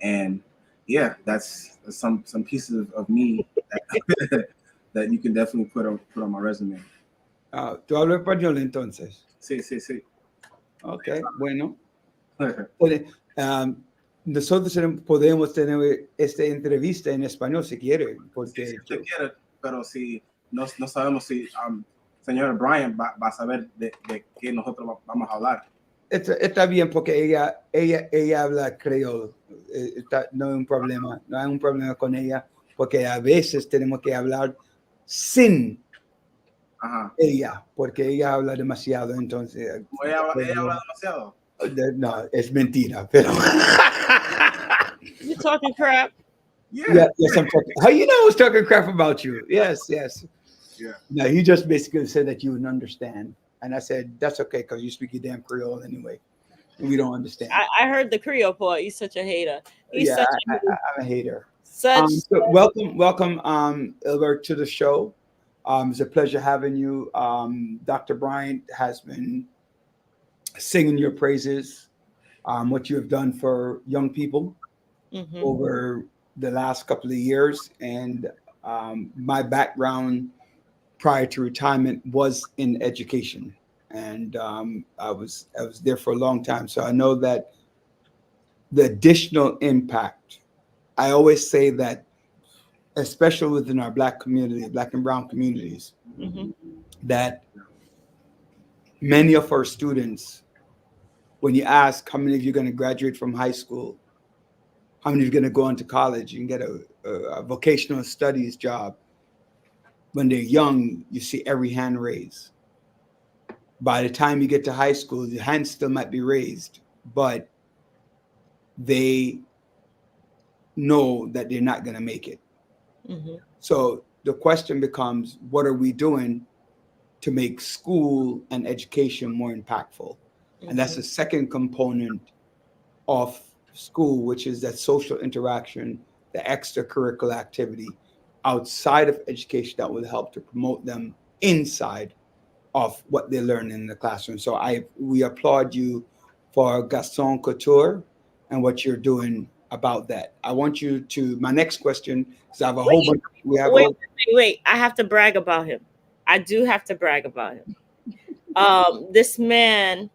Speaker 5: and yeah, that's some pieces of me that you can definitely put on my resume.
Speaker 2: ¿Tú hablas español entonces?
Speaker 5: Sí.
Speaker 2: Ok, bueno. Nosotros podemos tener esta entrevista en español si quiere, porque
Speaker 5: Si usted quiere, pero si no sabemos si señor Brian va a saber de qué nosotros vamos a hablar.
Speaker 2: Está bien, porque ella habla creol. No hay un problema con ella, porque a veces tenemos que hablar sin ella, porque ella habla demasiado, entonces.
Speaker 5: Ella habla demasiado.
Speaker 2: No, es mentira, pero.
Speaker 3: You talking crap?
Speaker 2: Yeah, yes, I'm talking. How you know I was talking crap about you? Yes.
Speaker 5: Yeah.
Speaker 2: No, he just basically said that you wouldn't understand. And I said, that's okay, because you speak your damn Creole anyway. And we don't understand.
Speaker 3: I heard the Creole part. He's such a hater.
Speaker 2: I'm a hater. So welcome, Ilbert, to the show. It's a pleasure having you. Dr. Bryant has been singing your praises, what you have done for young people over the last couple of years. And my background prior to retirement was in education, and I was there for a long time. So I know that the additional impact. I always say that, especially within our Black community, Black and Brown communities, that many of our students, when you ask how many of you are going to graduate from high school, how many of you are going to go into college and get a vocational studies job, when they're young, you see every hand raised. By the time you get to high school, the hand still might be raised, but they know that they're not going to make it. So the question becomes, what are we doing to make school and education more impactful? And that's the second component of school, which is that social interaction, the extracurricular activity outside of education that will help to promote them inside of what they learn in the classroom. So we applaud you for Garçon Couture and what you're doing about that. I want you to, my next question, because I have a whole bunch.
Speaker 3: Wait, I have to brag about him. I do have to brag about him. This man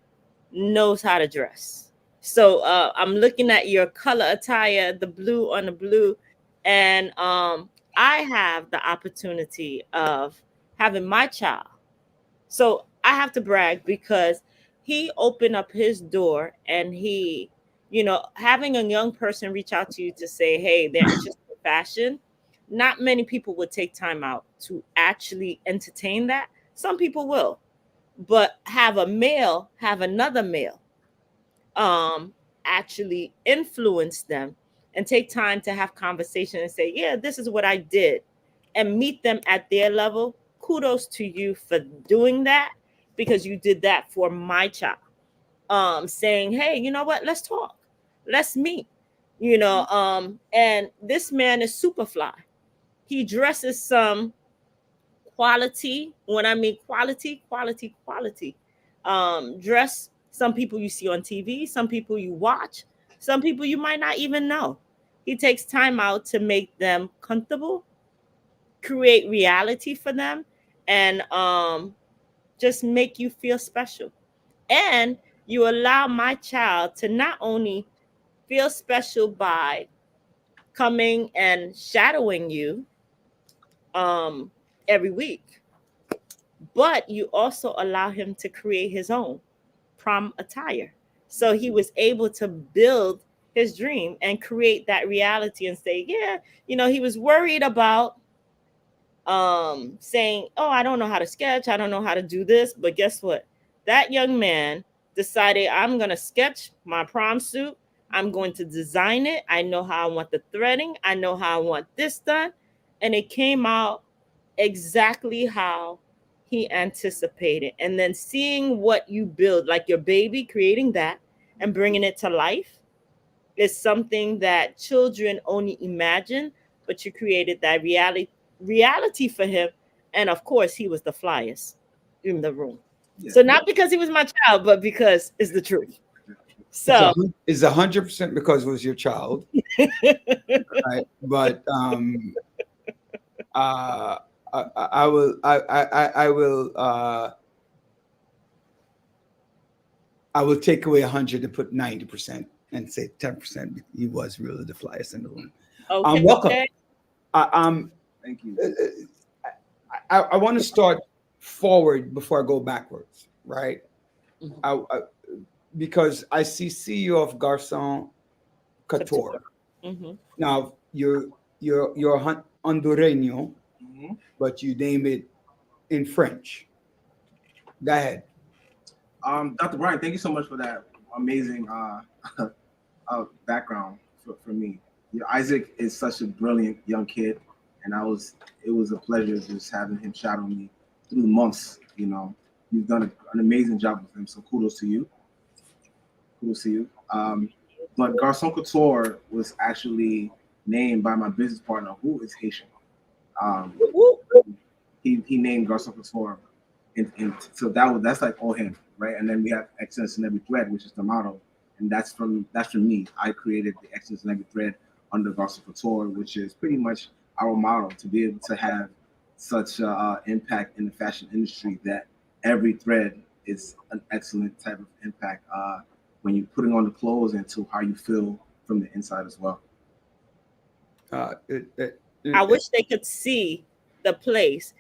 Speaker 3: knows how to dress. So I'm looking at your color attire, the blue on the blue, and I have the opportunity of having my child. So I have to brag because he opened up his door, and he, having a young person reach out to you to say, hey, they're interested in fashion. Not many people would take time out to actually entertain that. Some people will, but have another male actually influence them and take time to have conversation and say, yeah, this is what I did, and meet them at their level. Kudos to you for doing that, because you did that for my child. Saying, hey, you know what, let's talk, let's meet, and this man is super fly. He dresses some quality. When I mean quality, dress. Some people you see on TV, some people you watch, some people you might not even know. He takes time out to make them comfortable, create reality for them, and just make you feel special. And you allow my child to not only feel special by coming and shadowing you every week, but you also allow him to create his own prom attire. So he was able to build his dream and create that reality and say, yeah, he was worried about saying, oh, I don't know how to sketch, I don't know how to do this. But guess what? That young man decided, I'm going to sketch my prom suit. I'm going to design it. I know how I want the threading. I know how I want this done. And it came out exactly how he anticipated. And then seeing what you build, like your baby, creating that and bringing it to life, is something that children only imagine, but you created that reality for him. And of course, he was the flyest in the room. Yeah. So not because he was my child, but because it's the truth. So
Speaker 2: it's 100% because it was your child. Right? But I will take away 100 to put 90% and say 10%. He was really the flyest in the room.
Speaker 3: Okay.
Speaker 2: Welcome.
Speaker 3: Okay.
Speaker 5: Thank you.
Speaker 2: I want to start forward before I go backwards, right? Mm-hmm. Because I see CEO of Garçon Couture. Mm-hmm. Now you're Hondureño, mm-hmm. but you name it in French. Go ahead.
Speaker 5: Dr. Brian, thank you so much for that amazing background for me. Isaac is such a brilliant young kid, and it was a pleasure just having him shadow me through the months. You've done an amazing job with him, so kudos to you. But Garçon Couture was actually named by my business partner, who is Haitian. He named Garçon Couture, and so that's like all him, right? And then we have excellence in every thread, which is the motto, and that's from me. I created the excellence in every thread under Garçon Couture, which is pretty much our motto, to be able to have such impact in the fashion industry that every thread is an excellent type of impact when you're putting on the clothes and to how you feel from the inside as well.
Speaker 3: I wish they could see the place.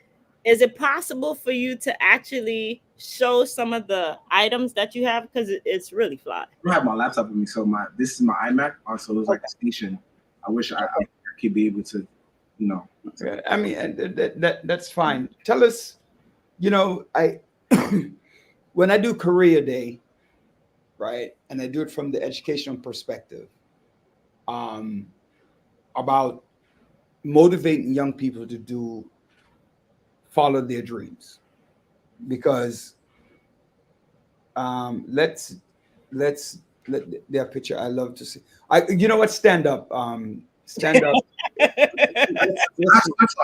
Speaker 3: Is it possible for you to actually show some of the items that you have? Because it's really fly.
Speaker 5: I don't have my laptop with me, so this is my iMac. Also, there's like a station. I wish I could be able to,
Speaker 2: I mean, that's fine. Tell us, when I do Career Day, right, and I do it from the educational perspective, about motivating young people to follow their dreams, because let's let their picture. I love to see. Stand up. Stand up.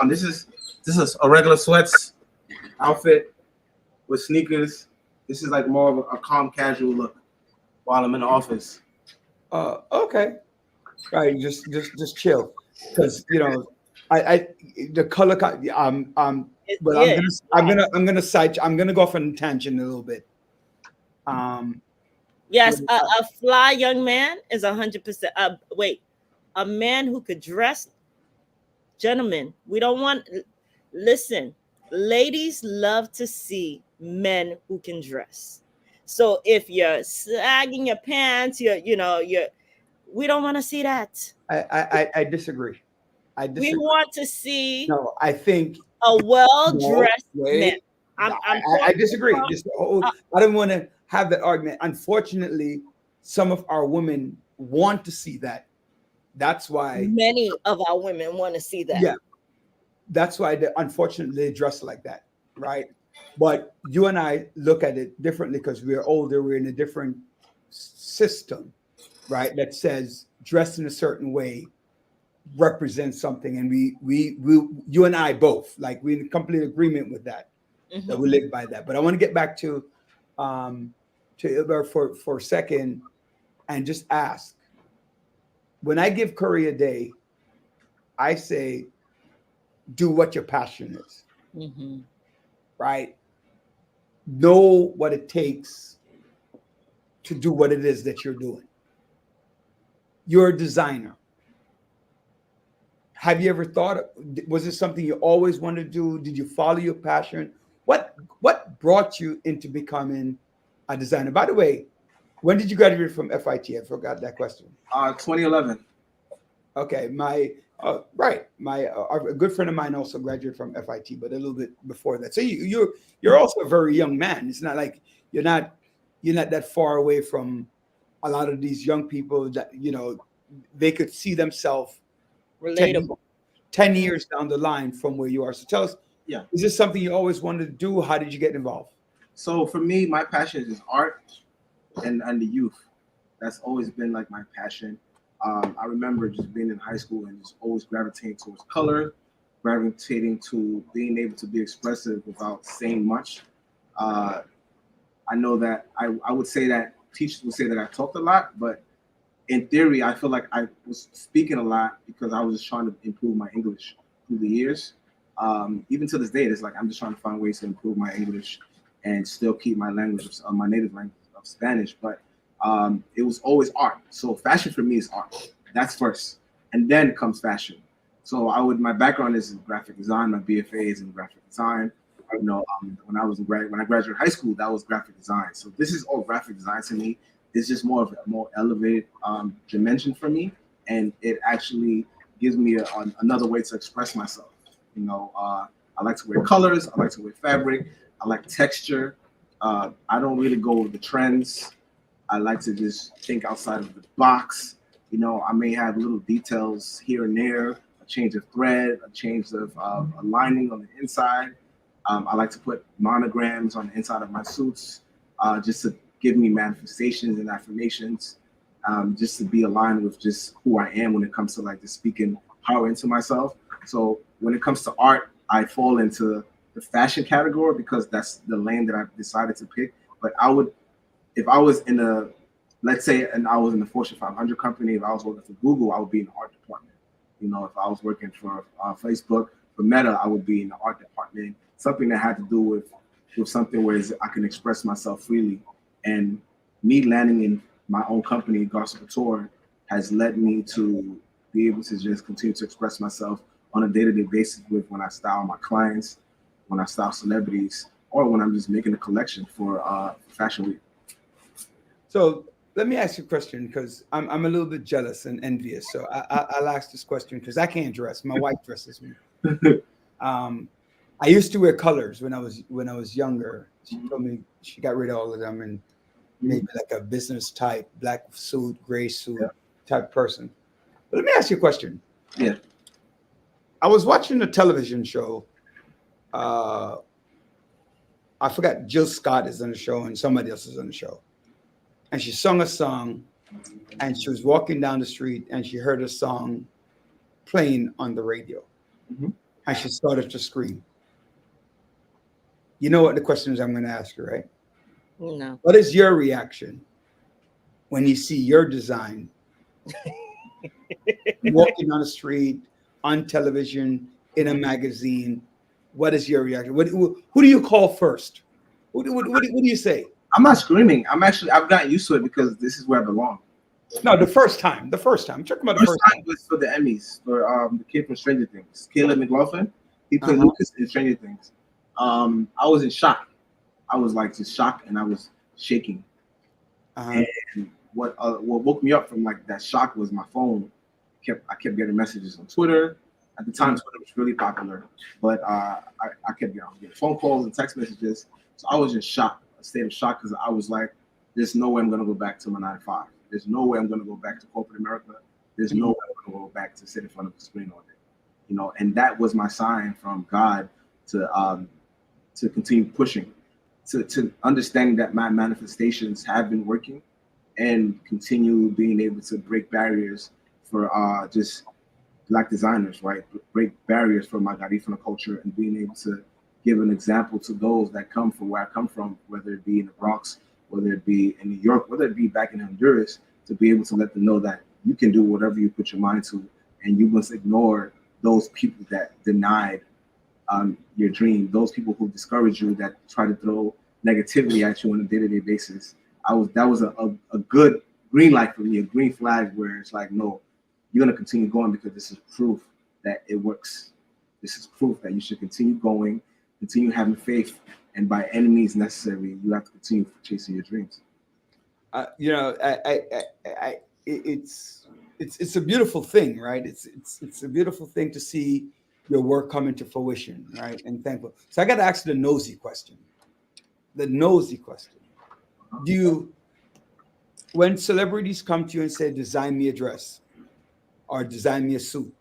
Speaker 5: This is a regular sweats outfit with sneakers. This is like more of a calm, casual look while I'm in the office.
Speaker 2: Okay. All right, just chill, because I the color. But I'm gonna go off on a tangent a little bit.
Speaker 3: Yes, a fly young man is 100%. A man who could dress. Gentlemen, we don't want. Listen, ladies love to see men who can dress. So if you're sagging your pants, we don't want to see that.
Speaker 2: I disagree.
Speaker 3: We want to see.
Speaker 2: No, I think
Speaker 3: a well-dressed man.
Speaker 2: I disagree. I don't want to have that argument. Unfortunately, some of our women want to see that. That's why
Speaker 3: many of our women want to see that.
Speaker 2: Yeah, that's why unfortunately they dress like that, right? But you and I look at it differently because we're older. We're in a different system, right? That says dress in a certain way represents something, and we you and I both we're in complete agreement with that.
Speaker 3: Mm-hmm.
Speaker 2: That we live by that. But I want to get back to Ilber for a second and just ask. When I give Curry a day, I say, do what your passion is.
Speaker 3: Mm-hmm.
Speaker 2: Right? Know what it takes to do what it is that you're doing. You're a designer. Have you ever thought, was it something you always wanted to do? Did you follow your passion? What brought you into becoming a designer? By the way, when did you graduate from FIT? I forgot that question.
Speaker 5: 2011.
Speaker 2: Okay, a good friend of mine also graduated from FIT, but a little bit before that. So you're also a very young man. It's not like you're not that far away from a lot of these young people that they could see themselves
Speaker 3: relatable
Speaker 2: 10 years down the line from where you are. So tell us, is this something you always wanted to do? How did you get involved?
Speaker 5: So for me, my passion is art and the youth. That's always been like my passion. I remember just being in high school and just always gravitating towards color, gravitating to being able to be expressive without saying much. I know that I would say that teachers would say that I talked a lot, but in theory, I feel like I was speaking a lot because I was just trying to improve my English through the years. Even to this day, it's like I'm just trying to find ways to improve my English and still keep my language, my native language of Spanish. But it was always art. So fashion for me is art. That's first, and then comes fashion. So my background is in graphic design. My BFA is in graphic design. When I graduated high school, that was graphic design. So this is all graphic design to me. It's just more of a more elevated dimension for me, and it actually gives me another way to express myself. I like to wear colors. I like to wear fabric. I like texture. I don't really go with the trends. I like to just think outside of the box. I may have little details here and there, a change of thread, a change of a lining on the inside. I like to put monograms on the inside of my suits, just to give me manifestations and affirmations, just to be aligned with just who I am when it comes to just speaking power into myself. So when it comes to art, I fall into the fashion category because that's the lane that I've decided to pick. But if I was in let's say, and I was in the Fortune 500 company, if I was working for Google, I would be in the art department. If I was working for Facebook, for Meta, I would be in the art department. Something that had to do with something where I can express myself freely. And me landing in my own company, Garcia Couture, has led me to be able to just continue to express myself on a day-to-day basis with when I style my clients, when I style celebrities, or when I'm just making a collection for Fashion Week. So
Speaker 2: let me ask you a question because I'm a little bit jealous and envious. So I'll ask this question because I can't dress. My wife dresses me. I used to wear colors when I was younger. She told me she got rid of all of them and made me like a business type, black suit, gray suit type person. But let me ask you a question.
Speaker 5: Yeah.
Speaker 2: I was watching a television show. I forgot, Jill Scott is on the show and somebody else is on the show. And she sung a song and she was walking down the street and she heard a song playing on the radio. Mm-hmm. And she started to scream. You know what the questions I'm going to ask you, right?
Speaker 3: No.
Speaker 2: What is your reaction when you see your design walking on the street, on television, in a magazine? What is your reaction? Who do you call first? What do you say?
Speaker 5: I'm not screaming. I've gotten used to it because this is where I belong.
Speaker 2: No, the first time. I'm talking about the first time.
Speaker 5: Was for the Emmys for the kid from Stranger Things, Caleb McLaughlin. He played Lucas in Stranger Things. I was in shock. I was just shocked and I was shaking. And what woke me up from that shock was my phone. I kept getting messages on Twitter. At the time, Twitter was really popular, but I kept getting phone calls and text messages. So I was just shocked, a state of shock, because I was like, there's no way I'm going to go back to my 9 to 5. There's no way I'm going to go back to corporate America. There's no way I'm going to go back to sit in front of the screen all day. You know, and that was my sign from God to continue pushing, to understanding that my manifestations have been working, and continue being able to break barriers for just Black designers, right? Break barriers for my Garifuna culture, and being able to give an example to those that come from where I come from, whether it be in the Bronx, whether it be in New York, whether it be back in Honduras, to be able to let them know that you can do whatever you put your mind to, and you must ignore those people that denied your dream, those people who discourage you, that try to throw negativity at you on a day-to-day basis. That was a good green light for me, a green flag, where it's like, no, you're going to continue going, because this is proof that it works. This is proof that you should continue going, continue having faith, and by any means necessary, you have to continue chasing your dreams.
Speaker 2: You know, it's a beautiful thing, right? It's a beautiful thing to see your work come into fruition, right? And thankful. So I got to ask the nosy question. The nosy question. When celebrities come to you and say, design me a dress or design me a suit,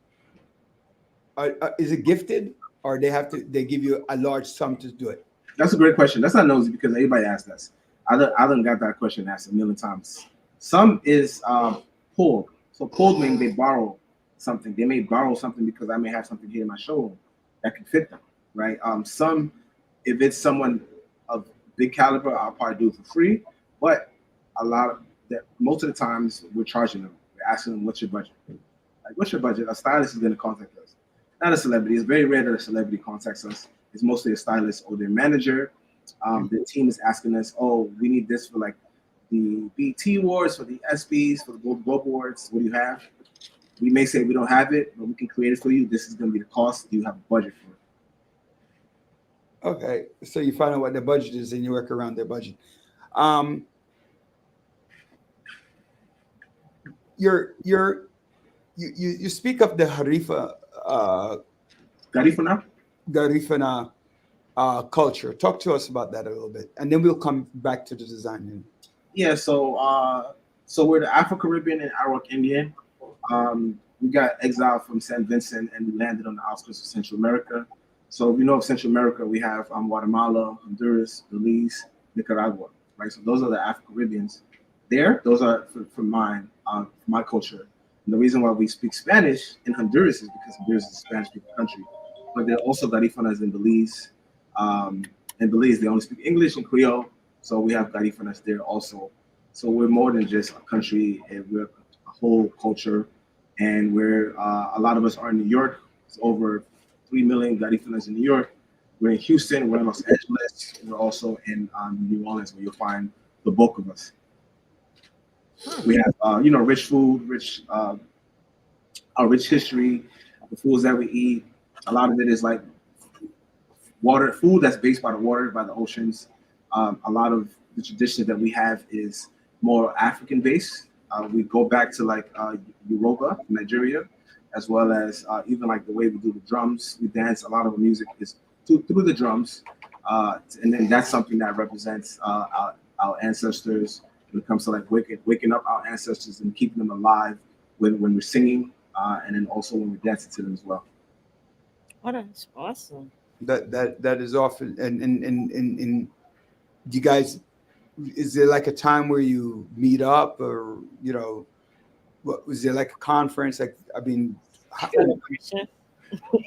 Speaker 2: is it gifted, or they give you a large sum to do it?
Speaker 5: That's a great question. That's not nosy, because everybody asks us. I done got that question asked a million times. Some is pulled. So pulled means they borrow something. They may borrow something because I may have something here in my showroom that can fit them, right? Some, if it's someone of big caliber, I'll probably do it for free. But most of the times we're charging them. We're asking them, what's your budget? Like, what's your budget? A stylist is going to contact us. Not a celebrity. It's very rare that a celebrity contacts us. It's mostly a stylist or their manager. The team is asking us, oh, we need this for like the BET Awards, for the ESPYs, for the Globe Awards. What do you have? We may say we don't have it, but we can create it for you. This is going to be the cost. Do you have a budget for it?
Speaker 2: Okay, so you find out what their budget is and you work around their budget. You speak of the Garifuna culture. Talk to us about that a little bit, and then we'll come back to the design.
Speaker 5: Yeah, so we're the Afro-Caribbean and Arawak Indian. We got exiled from St. Vincent and we landed on the outskirts of Central America. So if you know of Central America, we have Guatemala, Honduras, Belize, Nicaragua, right? So those are the Afro-Caribbeans. Those are from my culture. And the reason why we speak Spanish in Honduras is because Honduras is a Spanish-speaking country. But there are also Garifunas in Belize. In Belize, they only speak English and Creole. So we have Garifunas there also. So we're more than just a country, and we're a whole culture. And we're a lot of us are in New York. It's over 3 million Garifunas in New York. We're in Houston. We're in Los Angeles. We're also in New Orleans, where you'll find the bulk of us. We have rich food, rich history, the foods that we eat. A lot of it is like food that's based by the water, by the oceans. A lot of the traditions that we have is more African based. We go back to like Yoruba, Nigeria, as well as even like the way we do the drums. We dance. A lot of the music is through the drums, and then that's something that represents our ancestors when it comes to like waking up our ancestors and keeping them alive when we're singing, and then also when we're dancing to them as well.
Speaker 3: Oh, that's awesome.
Speaker 2: That is often and you guys, is there like a time where you meet up, or what was there, like a conference? Like, I mean,
Speaker 3: celebration.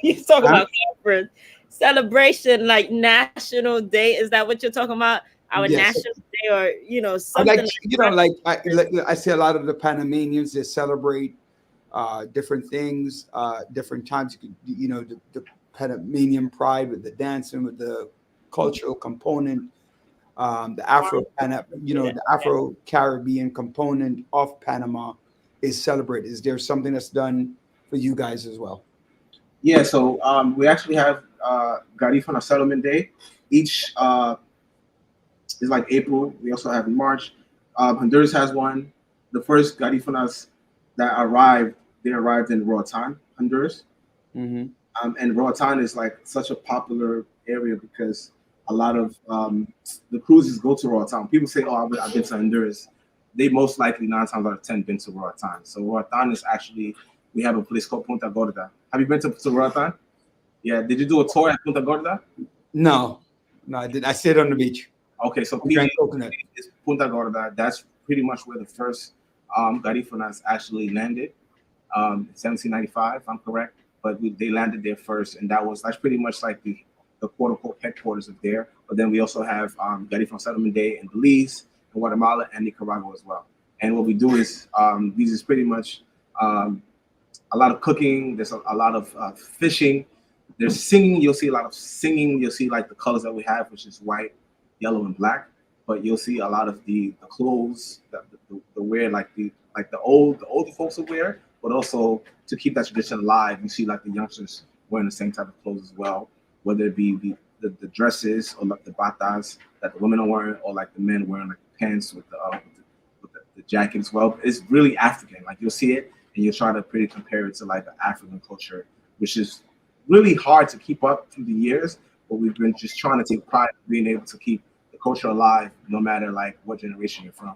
Speaker 3: You talk about conference celebration, like National Day. Is that what you're talking about? Our National Day, or something.
Speaker 2: I see a lot of the Panamanians, they celebrate different things, different times. The Panamanian pride with the dancing, with the cultural component, the Afro-Caribbean component of Panama is celebrated. Is there something that's done for you guys as well?
Speaker 5: Yeah, so we actually have Garifuna Settlement Day. Each is like April. We also have in March. Honduras has one. The first Garifunas that arrived, they arrived in Roatan, Honduras.
Speaker 2: Mhm.
Speaker 5: And Roatan is like such a popular area because a lot of the cruises go to Roatan. People say, "Oh, I've been to Honduras." They most likely 9 times out of 10 been to Roatan. So Roatan is actually, we have a place called Punta Gorda. Have you been to Roatan? Yeah. Did you do a tour at Punta Gorda?
Speaker 2: No, I did. I stayed on the beach.
Speaker 5: Okay, so
Speaker 2: I drank coconut.
Speaker 5: is Punta Gorda. That's pretty much where the first Garifunas actually landed. 1795, if I'm correct. But they landed there first, and that's pretty much like the quote unquote headquarters of there. But then we also have Garifuna Settlement Day in Belize, in Guatemala, and Nicaragua as well. And what we do is these is pretty much a lot of cooking. There's a lot of fishing. There's singing. You'll see a lot of singing. You'll see like the colors that we have, which is white, yellow, and black. But you'll see a lot of the clothes that the wear, like the older folks will wear, but also to keep that tradition alive. You see like the youngsters wearing the same type of clothes as well, whether it be the dresses or like the batas that the women are wearing, or like the men wearing like the pants with the jacket as well. It's really African. Like you'll see it and you'll try to pretty compare it to like the African culture, which is really hard to keep up through the years. But we've been just trying to take pride in being able to keep the culture alive, no matter like what generation you're from.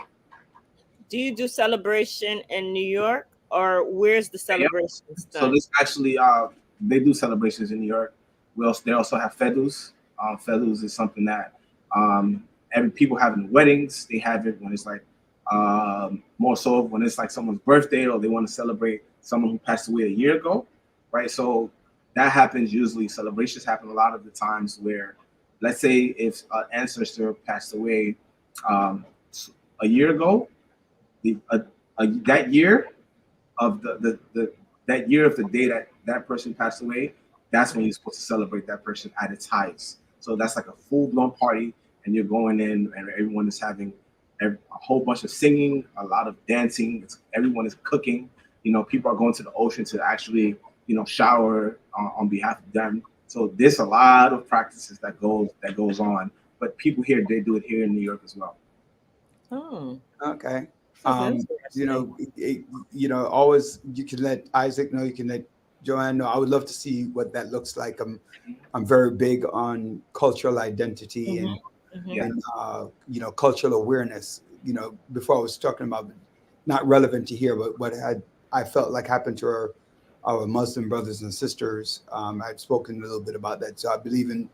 Speaker 3: Do you do celebration in New York, or where's the celebrations
Speaker 5: So
Speaker 3: done?
Speaker 5: this actually, they do celebrations in New York. They also have Fedus. Fedus is something that every people have in weddings. They have it when it's like more so when it's like someone's birthday or they want to celebrate someone who passed away a year ago, right? So that happens usually. Celebrations happen a lot of the times where, let's say, if an ancestor passed away a year ago, that year of that year of the day that person passed away, that's when you're supposed to celebrate that person at its highest. So that's like a full-blown party, and you're going in, and everyone is having a whole bunch of singing, a lot of dancing. Everyone is cooking. People are going to the ocean to actually, shower on behalf of them. So there's a lot of practices that goes on. But people here, they do it here in New York as well.
Speaker 3: Oh,
Speaker 2: Okay.
Speaker 3: that's
Speaker 2: Always you can let Isaac know, you can let Joanne know. I would love to see what that looks like. I'm very big on cultural identity and cultural awareness. Before I was talking about not relevant to here, but what I felt like happened to our Muslim brothers and sisters. I've spoken a little bit about that. So I believe in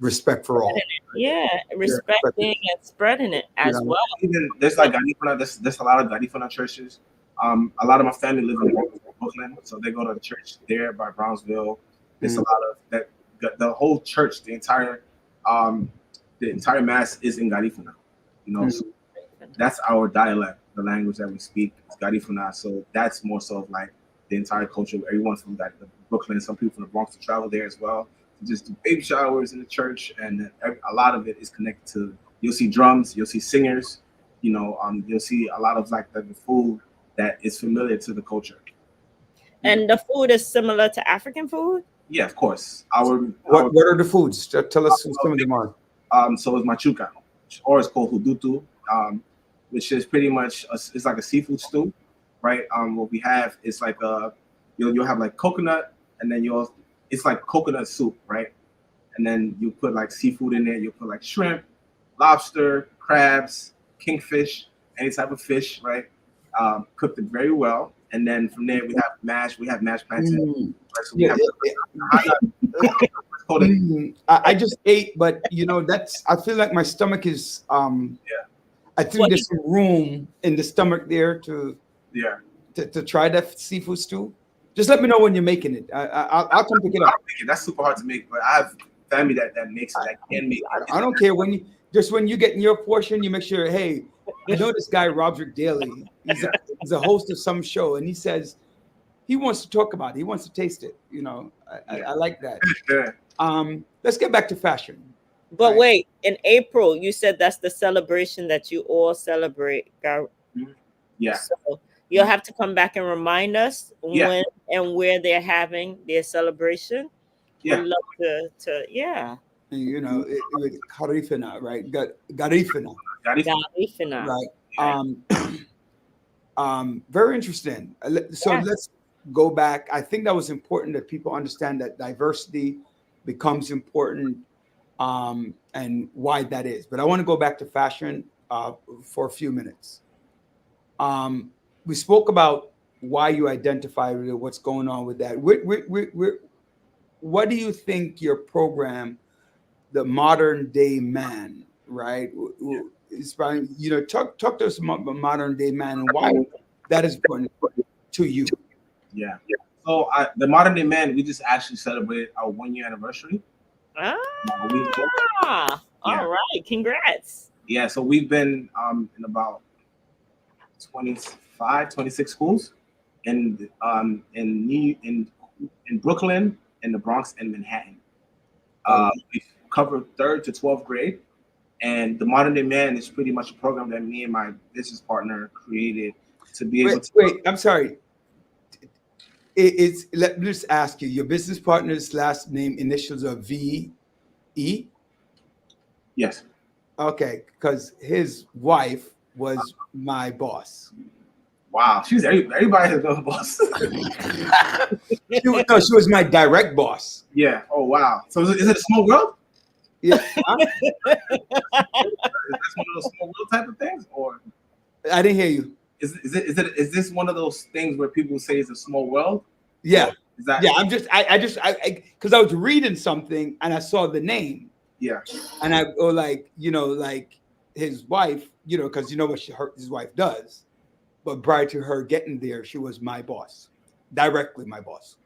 Speaker 2: respect for all.
Speaker 3: Yeah, respecting and spreading it as well.
Speaker 5: Even there's like Garifuna, there's a lot of Garifuna churches. A lot of my family live in Brooklyn, so they go to the church there by Brownsville. There's a lot of that. The whole church, the entire mass is in Garifuna. So that's our dialect, the language that we speak is Garifuna. So that's more so of like the entire culture. Everyone from Brooklyn, some people from the Bronx to travel there as well. Just do baby showers in the church, and a lot of it is connected to. You'll see drums, you'll see singers, you'll see a lot of like the food that is familiar to the culture.
Speaker 3: And the food is similar to African food?
Speaker 5: Yeah, of course.
Speaker 2: What are the foods? Tell us who some of them are.
Speaker 5: So it's machuca, or it's called hudutu, which is pretty much it's like a seafood stew, right? What we have is like you'll have like coconut, and then it's like coconut soup, right? And then you put like seafood in there. You put like shrimp, lobster, crabs, kingfish, any type of fish, right? Cooked it very well. And then from there we have mashed plantain. Right? So
Speaker 2: I just ate, but I feel like my stomach is I think there's some room in the stomach there to try that seafood stew. Just let me know when you're making it. I'll come pick it up.
Speaker 5: That's super hard to make, but I have family that makes it, that can make it.
Speaker 2: I don't care when you get in your portion, you make sure, hey, I know this guy, Roderick Daly, he's a host of some show, and he says he wants to talk about it. He wants to taste it. I like that. Let's get back to fashion.
Speaker 3: But wait, in April, you said that's the celebration that you all celebrate.
Speaker 5: Yeah.
Speaker 3: So you'll have to come back and remind us when and where they're having their celebration.
Speaker 5: Yeah.
Speaker 3: We'd love to
Speaker 2: Garifuna, right? Garifuna.
Speaker 3: Garifuna.
Speaker 2: Right. Very interesting. So go back. I think that was important that people understand that diversity becomes important, and why that is. But I want to go back to fashion for a few minutes. We spoke about why you identify with what's going on with that. What do you think your program, the modern day man, right? Is probably, talk to us about the modern day man and why that is important to you.
Speaker 5: Yeah. So the modern day man, we just actually celebrated our 1 year anniversary.
Speaker 3: All right. Congrats.
Speaker 5: Yeah. So we've been in about 25, 26 schools in Brooklyn, in the Bronx, and Manhattan. We've covered 3rd to 12th grade. And the Modern Day Man is pretty much a program that me and my business partner created to be able to.
Speaker 2: Wait, I'm sorry. Let me just ask you, your business partner's last name initials are V-E?
Speaker 5: Yes.
Speaker 2: Okay, because his wife was my boss.
Speaker 5: Wow, everybody has been a boss.
Speaker 2: She was my direct boss.
Speaker 5: Yeah. Oh wow. So is it a small world?
Speaker 2: Yeah.
Speaker 5: Is this one of those small world type of things, or
Speaker 2: I didn't hear you.
Speaker 5: Is this one of those things where people say it's a small world?
Speaker 2: Yeah.
Speaker 5: Is that?
Speaker 2: Yeah. Because I was reading something and I saw the name.
Speaker 5: Yeah.
Speaker 2: And I go like his wife, because what his wife does. But prior to her getting there, she was my boss, directly my boss.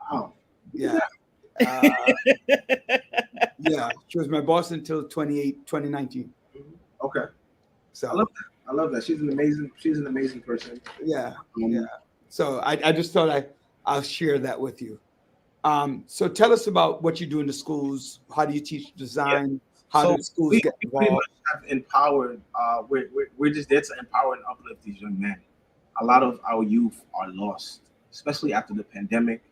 Speaker 5: Wow.
Speaker 2: Yeah. Yeah, she was my boss until 2019.
Speaker 5: Okay.
Speaker 2: So
Speaker 5: I love that. She's an amazing person.
Speaker 2: Yeah. Yeah. So I just thought I'll share that with you. So tell us about what you do in the schools. How do you teach design? Yeah. How do schools get involved? We pretty much
Speaker 5: have empowered. We're just there to empower and uplift these young men. A lot of our youth are lost, especially after the pandemic.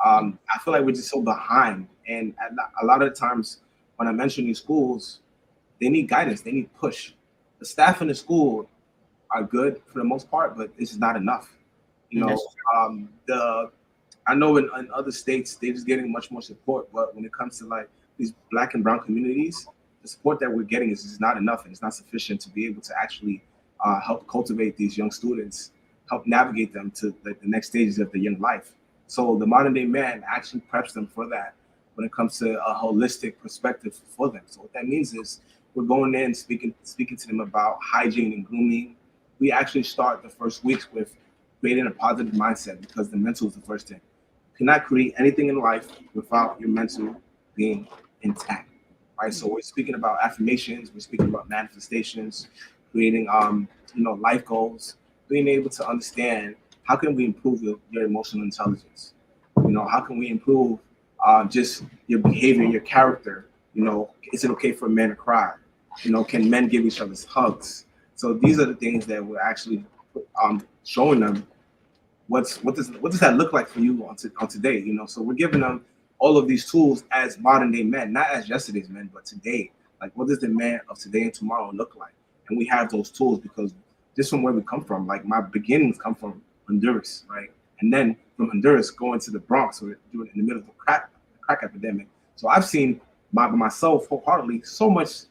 Speaker 5: I feel like we're just so behind, and a lot of the times when I mention these schools, they need guidance, they need push. The staff in the school are good for the most part, but it's not enough. I know in other states they're just getting much more support, but when it comes to like these Black and brown communities, the support that we're getting is just not enough, and it's not sufficient to be able to actually help cultivate these young students, help navigate them to the next stages of their young life. So the Modern Day Man actually preps them for that when it comes to a holistic perspective for them. So what that means is we're going in speaking to them about hygiene and grooming. We actually start the first weeks with creating a positive mindset, because the mental is the first thing. You cannot create anything in life without your mental being intact, right? So we're speaking about affirmations, we're speaking about manifestations, creating life goals, being able to understand how can we improve your emotional intelligence? How can we improve just your behavior, your character? Is it okay for men to cry? Can men give each other hugs? So these are the things that we're actually showing them. What does that look like for you on today? So we're giving them all of these tools as modern day men, not as yesterday's men, but today. Like, what does the man of today and tomorrow look like? And we have those tools because just from where we come from, like my beginnings come from Honduras, right? And then from Honduras going to the Bronx, we're doing in the middle of the crack epidemic. So I've seen myself wholeheartedly so much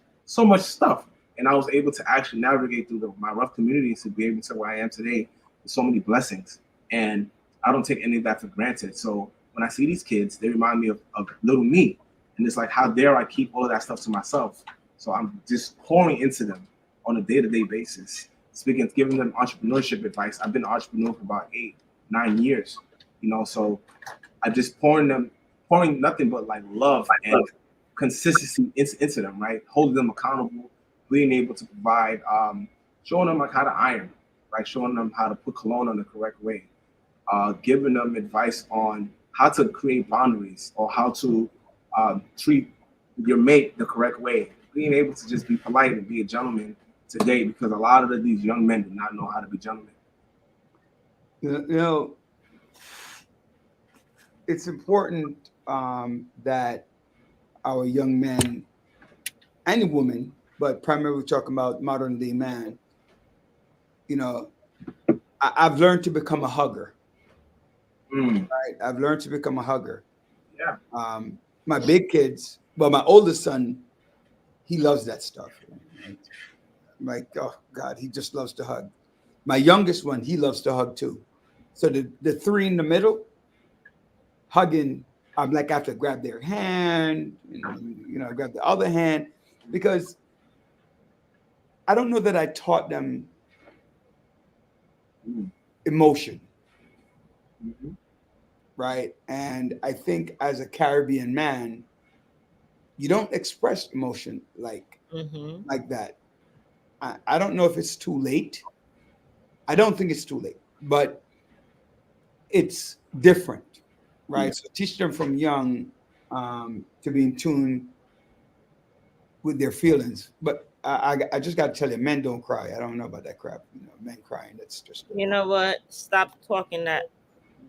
Speaker 5: stuff, and I was able to actually navigate through my rough communities to be able to where I am today with so many blessings. And I don't take any of that for granted. So when I see these kids, they remind me of little me, and it's like, how dare I keep all of that stuff to myself? So I'm just pouring into them on a day-to-day basis. Giving them entrepreneurship advice. I've been an entrepreneur for about 8-9 years, so I just pouring nothing but like love and consistency into them, right? Holding them accountable, being able to provide, showing them like how to iron, right? Showing them how to put cologne on the correct way, giving them advice on how to create boundaries or how to treat your mate the correct way, being able to just be polite and be a gentleman today, because a lot of these young men do not know how to be gentlemen.
Speaker 2: It's important that our young men and women, but primarily we're talking about modern day man, I've learned to become a hugger. Right? I've learned to become a hugger.
Speaker 5: Yeah.
Speaker 2: My big kids, well, my oldest son, he loves that stuff. Like, oh God, he just loves to hug. My youngest one, he loves to hug too. So the three in the middle, hugging, I'm like, I have to grab their hand, grab the other hand, because I don't know that I taught them emotion, right? And I think as a Caribbean man, you don't express emotion like that. I don't know if it's too late. I don't think it's too late, but it's different, right?
Speaker 5: Yeah.
Speaker 2: So teach them from young to be in tune with their feelings. But I just got to tell you, men don't cry. I don't know about that crap. Men crying. That's just.
Speaker 3: You know what? Stop talking that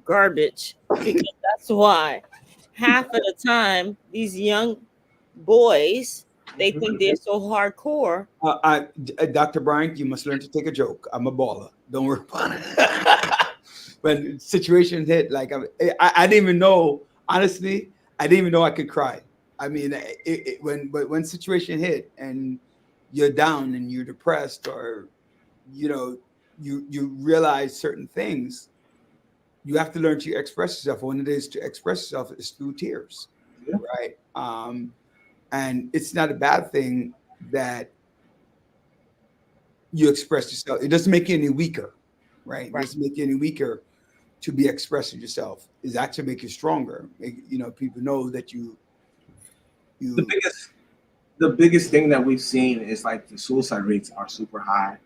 Speaker 3: garbage, because that's why half of the time these young boys, they think they're so hardcore.
Speaker 2: Dr. Bryant, you must learn to take a joke. I'm a baller. Don't worry about it. When situation hit, like I didn't even know. Honestly, I didn't even know I could cry. I mean, when situation hit and you're down and you're depressed, or you realize certain things, you have to learn to express yourself. One it is to express yourself is through tears, right? And it's not a bad thing that you express yourself. It doesn't make you any weaker, right? It doesn't make you any weaker to be expressing yourself. It actually make you stronger. People know that you.
Speaker 5: The biggest thing that we've seen is like the suicide rates are super high.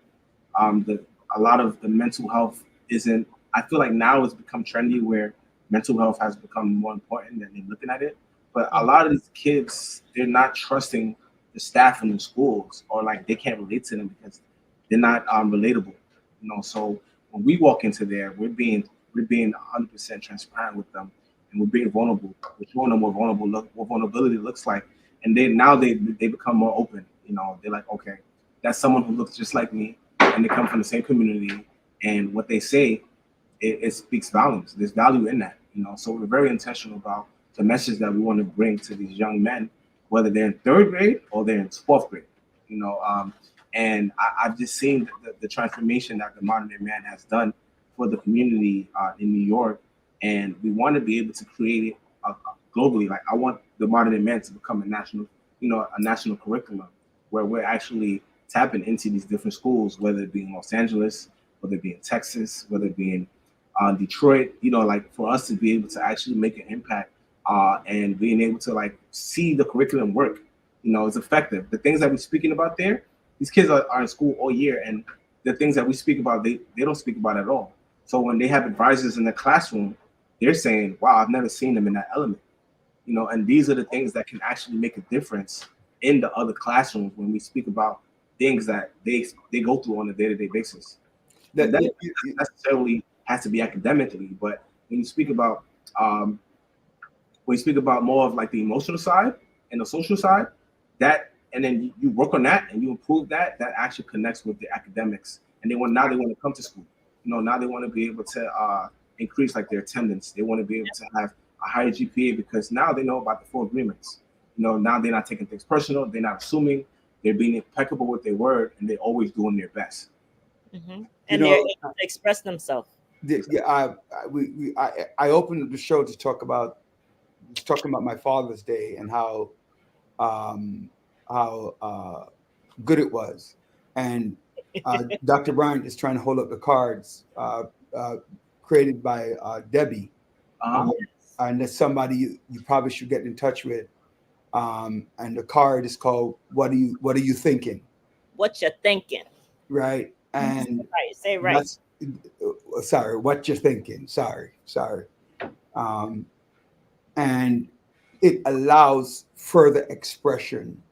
Speaker 5: A lot of the mental health isn't. I feel like now it's become trendy where mental health has become more important than they're looking at it. But a lot of these kids, they're not trusting the staff in the schools, or like they can't relate to them because they're not relatable. So when we walk into there, we're being 100% transparent with them, and we're being vulnerable. We're showing them what vulnerability looks like, and they become more open. They're like, okay, that's someone who looks just like me, and they come from the same community, and what they say, it speaks volumes. There's value in that. So we're very intentional about the message that we want to bring to these young men, whether they're in third grade or they're in fourth grade. And I've just seen the transformation that the Modern Day Man has done for the community in New York, and we want to be able to create it globally. Like I want the Modern Day Man to become a national curriculum where we're actually tapping into these different schools, whether it be in Los Angeles, whether it be in Texas, whether it be in Detroit. Like for us to be able to actually make an impact and being able to like see the curriculum work, it's effective. The things that we're speaking about there, these kids are in school all year, and the things that we speak about, they don't speak about at all. So when they have advisors in the classroom, they're saying, wow, I've never seen them in that element. And these are the things that can actually make a difference in the other classrooms when we speak about things that they go through on a day-to-day basis. That necessarily has to be academically, but when you speak about more of like the emotional side and the social side, that, and then you work on that and you improve that actually connects with the academics, and they want to come to school. Now they want to be able to increase like their attendance. They want to be able to have a higher GPA because now they know about the full agreements. Now they're not taking things personal. They're not assuming. They're being impeccable with their word, and they're always doing their best.
Speaker 3: And they're able to express themselves.
Speaker 2: I opened the show to talking about my Father's Day and how good it was, and Dr. Bryant is trying to hold up the cards created by Debbie, and that's somebody you probably should get in touch with. And the card is called "What are you thinking?"
Speaker 3: What you're thinking,
Speaker 2: right? And
Speaker 3: say right.
Speaker 2: Sorry, what you're thinking. Sorry. And it allows further expression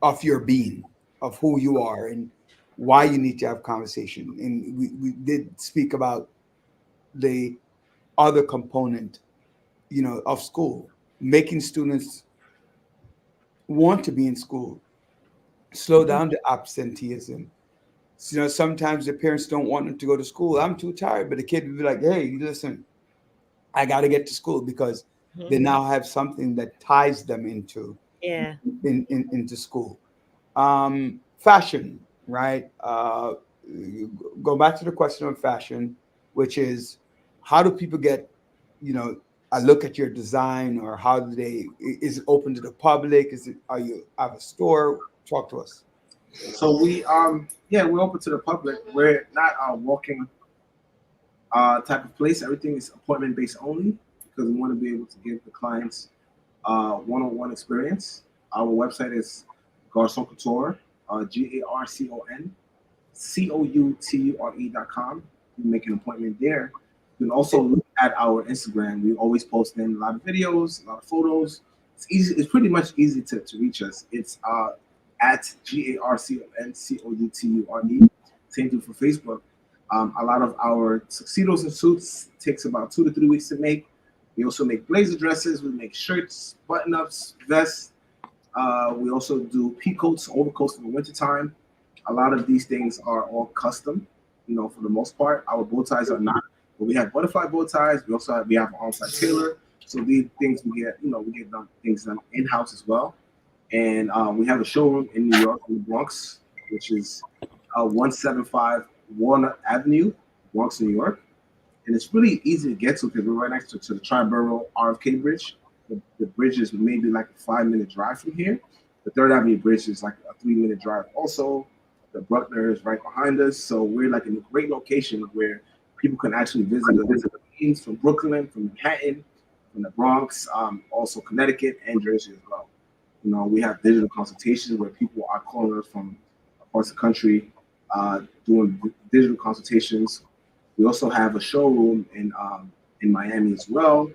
Speaker 2: of your being, of who you are, and why you need to have conversation. And we did speak about the other component, of school, making students want to be in school, slow down the absenteeism, you know, sometimes the parents don't want them to go to school. I'm too tired, but the kid would be like, "Hey, listen, I got to get to school," because they now have something that ties them into
Speaker 3: Yeah.
Speaker 2: into school. Fashion, right? Go back to the question of fashion, which is how do people get, you know, a look at your design, or how do they? Is it open to the public? Is it? Are you have a store? Talk to us.
Speaker 5: So we're open to the public. We're not a walking type of place. Everything is appointment based only because we want to be able to give the clients one-on-one experience. Our website is Garcon Couture, GarconCouture.com. You make an appointment there. You can also look at our Instagram. We always post in a lot of videos, a lot of photos. It's easy. It's pretty much easy to reach us. It's at GarconCouture. Same thing for Facebook. A lot of our tuxedos and suits takes about 2 to 3 weeks to make. We also make blazer dresses. We make shirts, button-ups, vests. We also do pea coats, overcoats in the wintertime. A lot of these things are all custom, you know, for the most part. Our bow ties are not, but we have butterfly bow ties. We also have an on-site tailor. So these things we get things done in-house as well. And we have a showroom in New York, in the Bronx, which is 175 Walnut Avenue, Bronx, New York. And it's really easy to get to because we're right next to the Triborough RFK Bridge. The bridge is maybe like a 5-minute drive from here. The Third Avenue Bridge is like a 3-minute drive also. The Bruckner is right behind us. So we're like in a great location where people can actually visit the teams from Brooklyn, from Manhattan, from the Bronx, also Connecticut and Jersey as well. You know, we have digital consultations where people are calling us from across the country, doing digital consultations. We also have a showroom in Miami as well,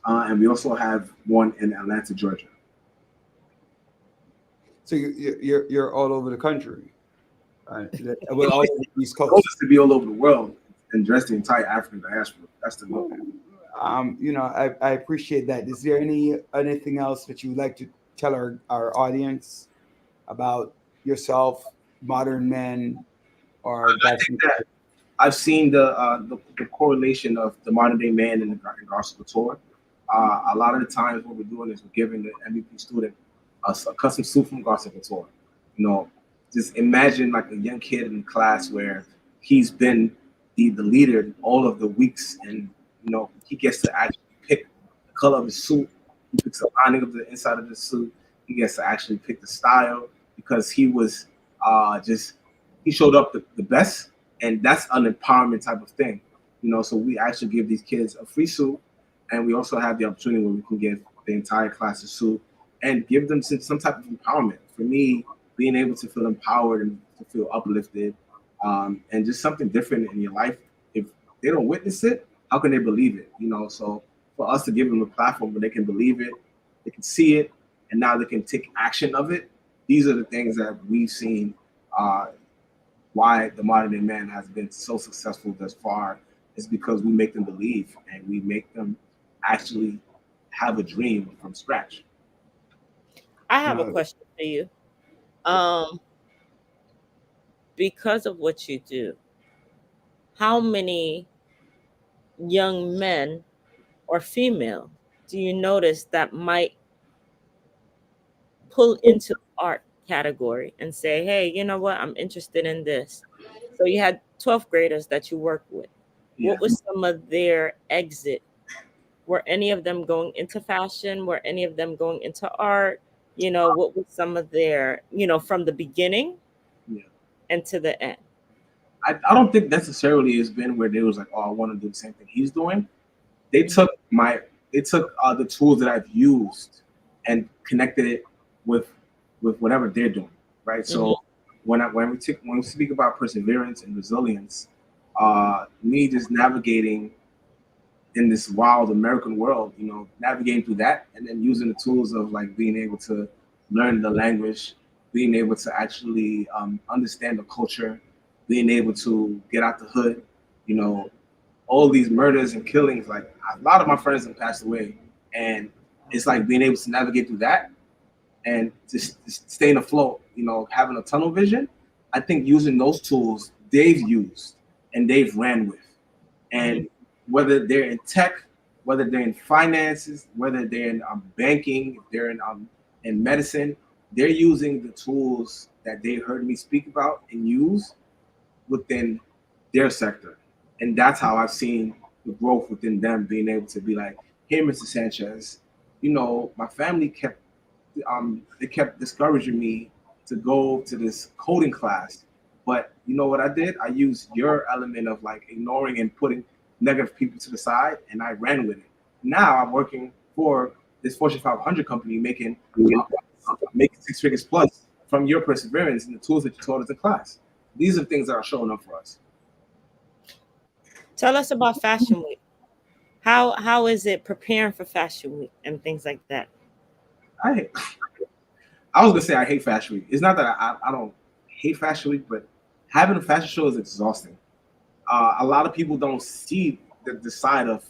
Speaker 5: and we also have one in Atlanta, Georgia.
Speaker 2: So you're all over the country, right? Well, all over the East
Speaker 5: The goal
Speaker 2: Coast.
Speaker 5: is to be all over the world and address the entire African diaspora. That's the goal.
Speaker 2: You know, I appreciate that. Is there anything else that you would like to tell our audience about yourself, Modern Men, or
Speaker 5: I think that I've seen the correlation of the modern day man and the Garcon Couture. A lot of the times what we're doing is we're giving the MVP student a custom suit from Garcon Couture. You know, just imagine like a young kid in class where he's been the leader all of the weeks, and you know he gets to actually pick the color of his suit. He picks the lining of the inside of the suit. He gets to actually pick the style because he was he showed up the best, and that's an empowerment type of thing, you know. So we actually give these kids a free suit, and we also have the opportunity where we can give the entire class a suit and give them some type of empowerment. For me, being able to feel empowered and to feel uplifted, and just something different in your life. If they don't witness it, how can they believe it? You know, so for us to give them a platform where they can believe it, they can see it, and now they can take action of it. These are the things that we've seen why the modern day man has been so successful thus far is because we make them believe and we make them actually have a dream from scratch.
Speaker 3: I have a question for you. Because of what you do, how many young men or female do you notice that might pull into the art category and say, hey, you know what, I'm interested in this? So you had 12th graders that you work with.
Speaker 5: Yeah.
Speaker 3: What was some of their exit? Were any of them going into fashion? Were any of them going into art? You know, what was some of their, you know, from the beginning and to the end?
Speaker 5: I don't think necessarily it's been where they was like, oh, I want to do the same thing he's doing. They took the tools that I've used and connected it with whatever they're doing, right? So when we speak about perseverance and resilience, me just navigating in this wild American world, you know, navigating through that and then using the tools of like being able to learn the language, being able to actually understand the culture, being able to get out the hood, you know, all these murders and killings. Like a lot of my friends have passed away, and it's like being able to navigate through that and just staying afloat, you know, having a tunnel vision I think using those tools they've used and they've ran with. And whether they're in tech, whether they're in finances, whether they're in banking, if they're in medicine, they're using the tools that they heard me speak about and use within their sector. And that's how I've seen the growth within them, being able to be like, hey, Mr. Sanchez, you know, my family kept they kept discouraging me to go to this coding class. But you know what I did? I used your element of like ignoring and putting negative people to the side, and I ran with it. Now I'm working for this Fortune 500 company, making 6 figures plus from your perseverance and the tools that you taught us in class. These are things that are showing up for us.
Speaker 3: Tell us about Fashion Week. How is it preparing for Fashion Week and things like that?
Speaker 5: I was gonna say I hate Fashion Week. It's not that I don't hate Fashion Week, but having a fashion show is exhausting. A lot of people don't see the side of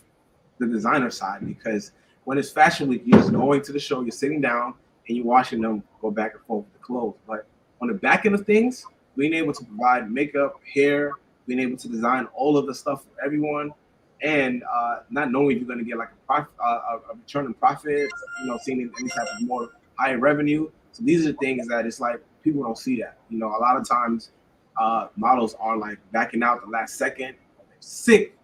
Speaker 5: the designer side, because when it's Fashion Week, you're just going to the show, you're sitting down, and you're watching them go back and forth with the clothes. But on the back end of things, being able to provide makeup, hair, being able to design all of the stuff for everyone, and not knowing if you're going to get like a return in profit, you know, seeing any type of more higher revenue. So these are things that it's like people don't see that. You know, a lot of times models are like backing out the last second. They're sick,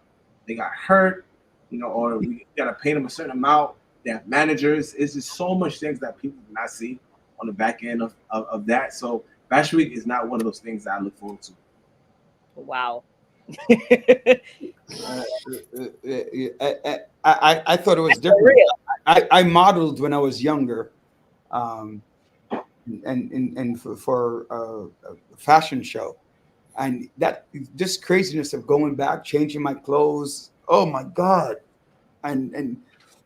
Speaker 5: they got hurt, you know, or we got to pay them a certain amount. They have managers. It's just so much things that people do not see on the back end of that. So Fashion Week is not one of those things that I look forward to.
Speaker 3: Wow.
Speaker 2: I thought it was different. I modeled when I was younger, and for a fashion show, and that just craziness of going back, changing my clothes. Oh my God, and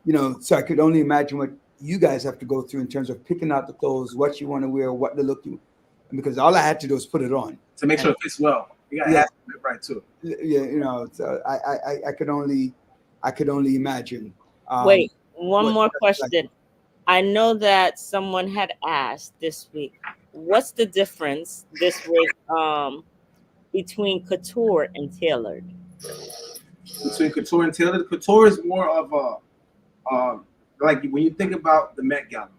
Speaker 2: you know, so I could only imagine what you guys have to go through in terms of picking out the clothes, what you want to wear, what to look you, because all I had to do was put it on
Speaker 5: to make sure it fits well. You gotta have it right too.
Speaker 2: Yeah, you know, so I could only imagine.
Speaker 3: Wait, one more question. Like, I know that someone had asked this week, what's the difference this week between couture and tailored?
Speaker 5: Between couture and tailored, couture is more of a like when you think about the Met Gala,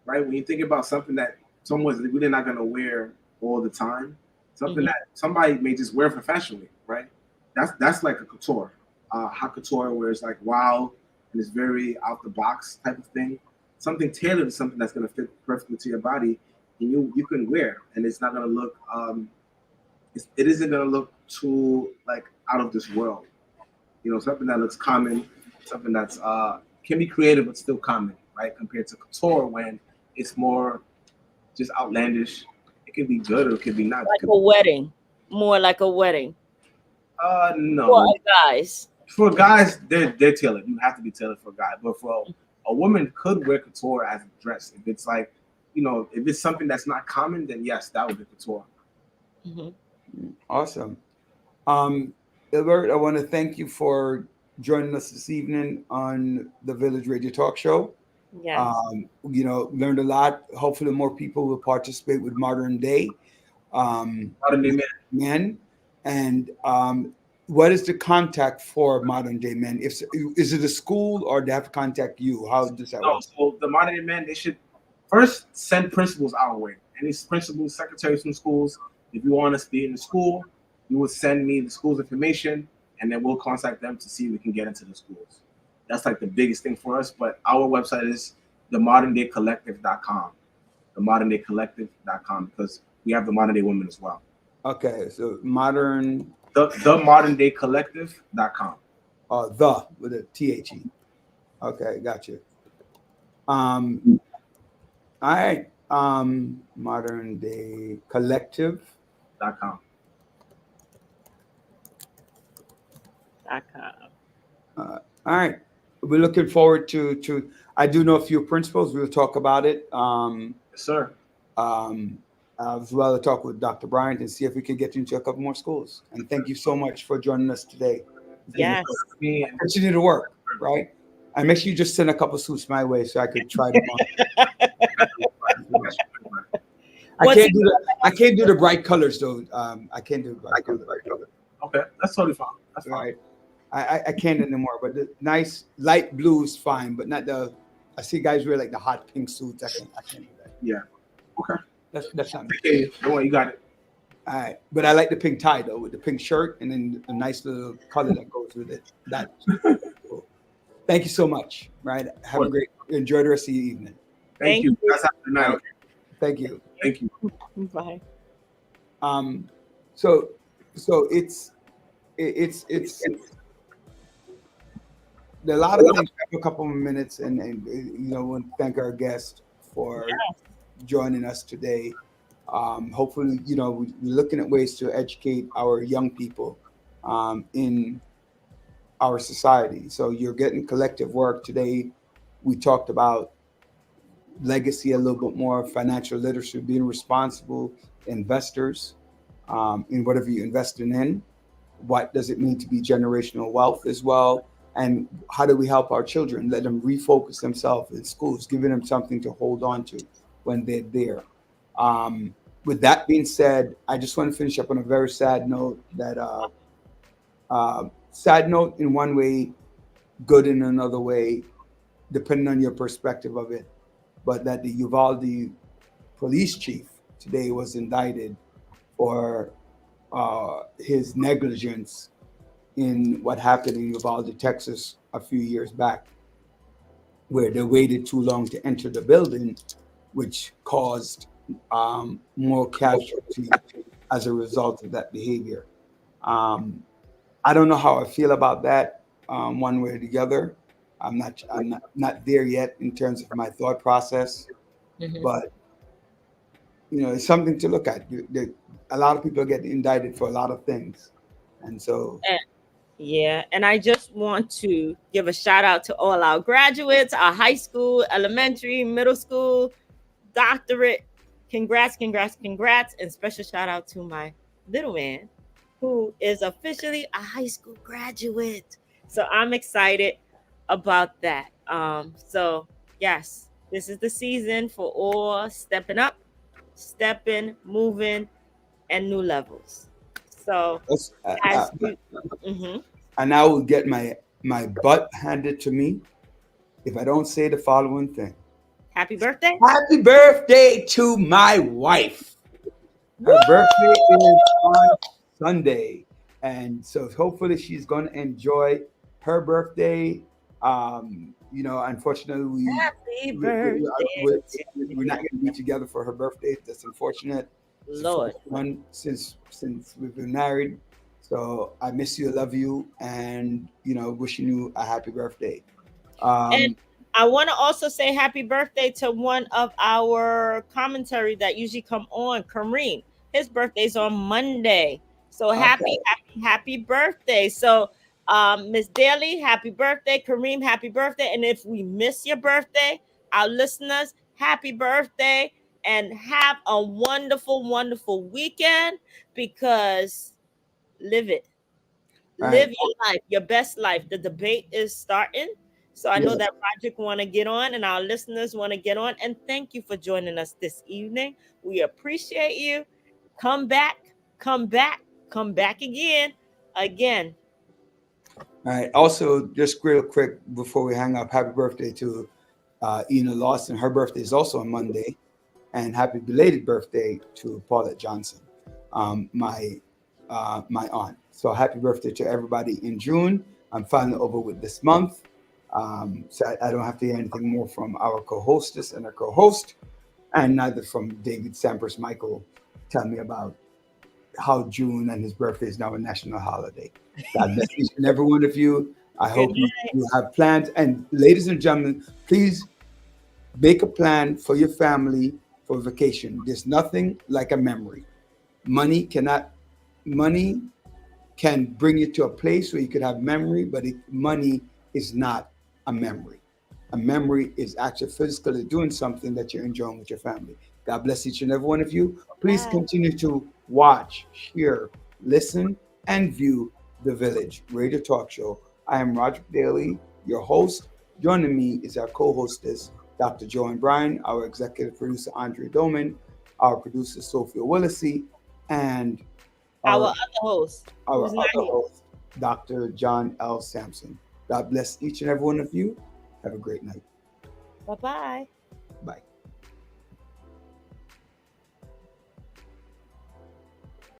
Speaker 5: right? When you think about something that someone's really not gonna wear all the time, something that somebody may just wear for Fashion Week, right? That's like a couture. Hot couture, where it's like wow and it's very out the box type of thing. Something tailored is something that's gonna fit perfectly to your body, and you can wear, and it's not gonna look it isn't gonna look too like out of this world. You know, something that looks common, something that's can be creative but still common, right? Compared to couture, when it's more just outlandish. It can be good or it can be not.
Speaker 3: Like a wedding, more like a wedding.
Speaker 5: No.
Speaker 3: For guys.
Speaker 5: For guys, they're tailored. You have to be tailored for a guy. But for a woman, could wear couture as a dress. If it's like, you know, if it's something that's not common, then yes, that would be couture.
Speaker 2: Awesome. Albert, I want to thank you for joining us this evening on the Village Radio Talk Show.
Speaker 3: Yes.
Speaker 2: You know, learned a lot. Hopefully more people will participate with Modern Day Men. And what is the contact for Modern Day Men? Is it a school or they have to contact you? How does that work?
Speaker 5: So the Modern Day Men, they should first send principals our way. Any principals, secretaries from schools, if you want us to be in the school, you would send me the school's information, and then we'll contact them to see if we can get into the schools. That's like the biggest thing for us. But our website is themoderndaycollective.com. Themoderndaycollective.com, because we have the Modern Day Women as well.
Speaker 2: Okay, so modern.
Speaker 5: Themoderndaycollective.com.
Speaker 2: The with a THE. Okay, gotcha. All right. Moderndaycollective.com. All right. We're looking forward to. I do know a few principals. We'll talk about it.
Speaker 5: Yes, sir.
Speaker 2: As well, to talk with Dr. Bryant and see if we can get into a couple more schools. And thank you so much for joining us today.
Speaker 3: Yes.
Speaker 2: Continue to work, right? And make sure you just send a couple suits my way so I could try them on.
Speaker 3: What's
Speaker 2: I can't do the bright colors though. I can't do bright colors.
Speaker 5: Okay, that's totally fine. That's
Speaker 2: All
Speaker 5: fine.
Speaker 2: right. I can't anymore. But the nice light blue is fine, but not the. I see guys wear like the hot pink suits. I can't do that.
Speaker 5: Yeah. Okay.
Speaker 2: That's not me.
Speaker 5: Okay, don't worry, you got it.
Speaker 2: All right, but I like the pink tie though, with the pink shirt and then a nice little color that goes with it. That. Cool. Thank you so much. Right. Have a great. Enjoy the rest of your evening.
Speaker 5: Thank you. Guys, have a good night.
Speaker 2: Thank you.
Speaker 5: Thank you.
Speaker 3: Bye.
Speaker 2: So it's there are a lot of things. We have a couple of minutes, and you know, want to thank our guest for joining us today. Hopefully, you know, we're looking at ways to educate our young people in our society. So you're getting collective work today. We talked about legacy a little bit more, financial literacy, being responsible investors in whatever you're investing in. What does it mean to be generational wealth as well? And how do we help our children, let them refocus themselves in schools, giving them something to hold on to when they're there. With that being said, I just want to finish up on a very sad note that sad note in one way, good in another way, depending on your perspective of it. But that the Uvalde police chief today was indicted for his negligence in what happened in Uvalde, Texas, a few years back, where they waited too long to enter the building, which caused more casualties as a result of that behavior. I don't know how I feel about that, one way or the other. I'm not there yet in terms of my thought process, but you know, it's something to look at. A lot of people get indicted for a lot of things, and so.
Speaker 3: Yeah, and I just want to give a shout out to all our graduates, our high school, elementary, middle school, doctorate. Congrats, congrats, congrats. And special shout out to my little man, who is officially a high school graduate. So I'm excited about that. So yes, this is the season for all stepping up, stepping, moving, and new levels. So
Speaker 2: and I will get my butt handed to me if I don't say the following thing.
Speaker 3: Happy birthday.
Speaker 2: Happy birthday to my wife. Her birthday is on Sunday. And so hopefully she's going to enjoy her birthday. You know, unfortunately, we're not going to be together for her birthday. That's unfortunate.
Speaker 3: Lord.
Speaker 2: Since we've been married. So I miss you, love you, and you know, wishing you a happy birthday.
Speaker 3: And I want to also say happy birthday to one of our commentary that usually come on, Kareem. His birthday's on Monday. So happy birthday. So Miss Daly, happy birthday. Kareem, happy birthday. And if we miss your birthday, our listeners, happy birthday, and have a wonderful, wonderful weekend, because live it. Live your life, your best life. The debate is starting. So I know that Project want to get on and our listeners want to get on. And thank you for joining us this evening. We appreciate you. Come back, come back, come back again.
Speaker 2: All right. Also, just real quick before we hang up, happy birthday to Ina Lawson. Her birthday is also on Monday. And happy belated birthday to Paulette Johnson, my aunt. So happy birthday to everybody in June. I'm finally over with this month. So I don't have to hear anything more from our co-hostess and our co-host, and neither from David Sampras Michael tell me about how June and his birthday is now a national holiday. God bless each and every one of you. I hope you have plans. And ladies and gentlemen, please make a plan for your family for vacation. There's nothing like a memory. Money can bring you to a place where you could have memory, but money is not a memory. A memory is actually physically doing something that you're enjoying with your family. God bless each and every one of you. Please continue to watch, hear, listen, and view The Village Radio Talk Show. I am Roger Daly, your host. Joining me is our co-hostess, Dr. Joanne Bryan, our executive producer, Andre Doman, our producer, Sophia Willisey, and
Speaker 3: Our other host,
Speaker 2: our
Speaker 3: who's
Speaker 2: other
Speaker 3: not here.
Speaker 2: host, Dr. John L. Sampson. God bless each and every one of you. Have a great night.
Speaker 3: Bye-bye.
Speaker 2: Bye.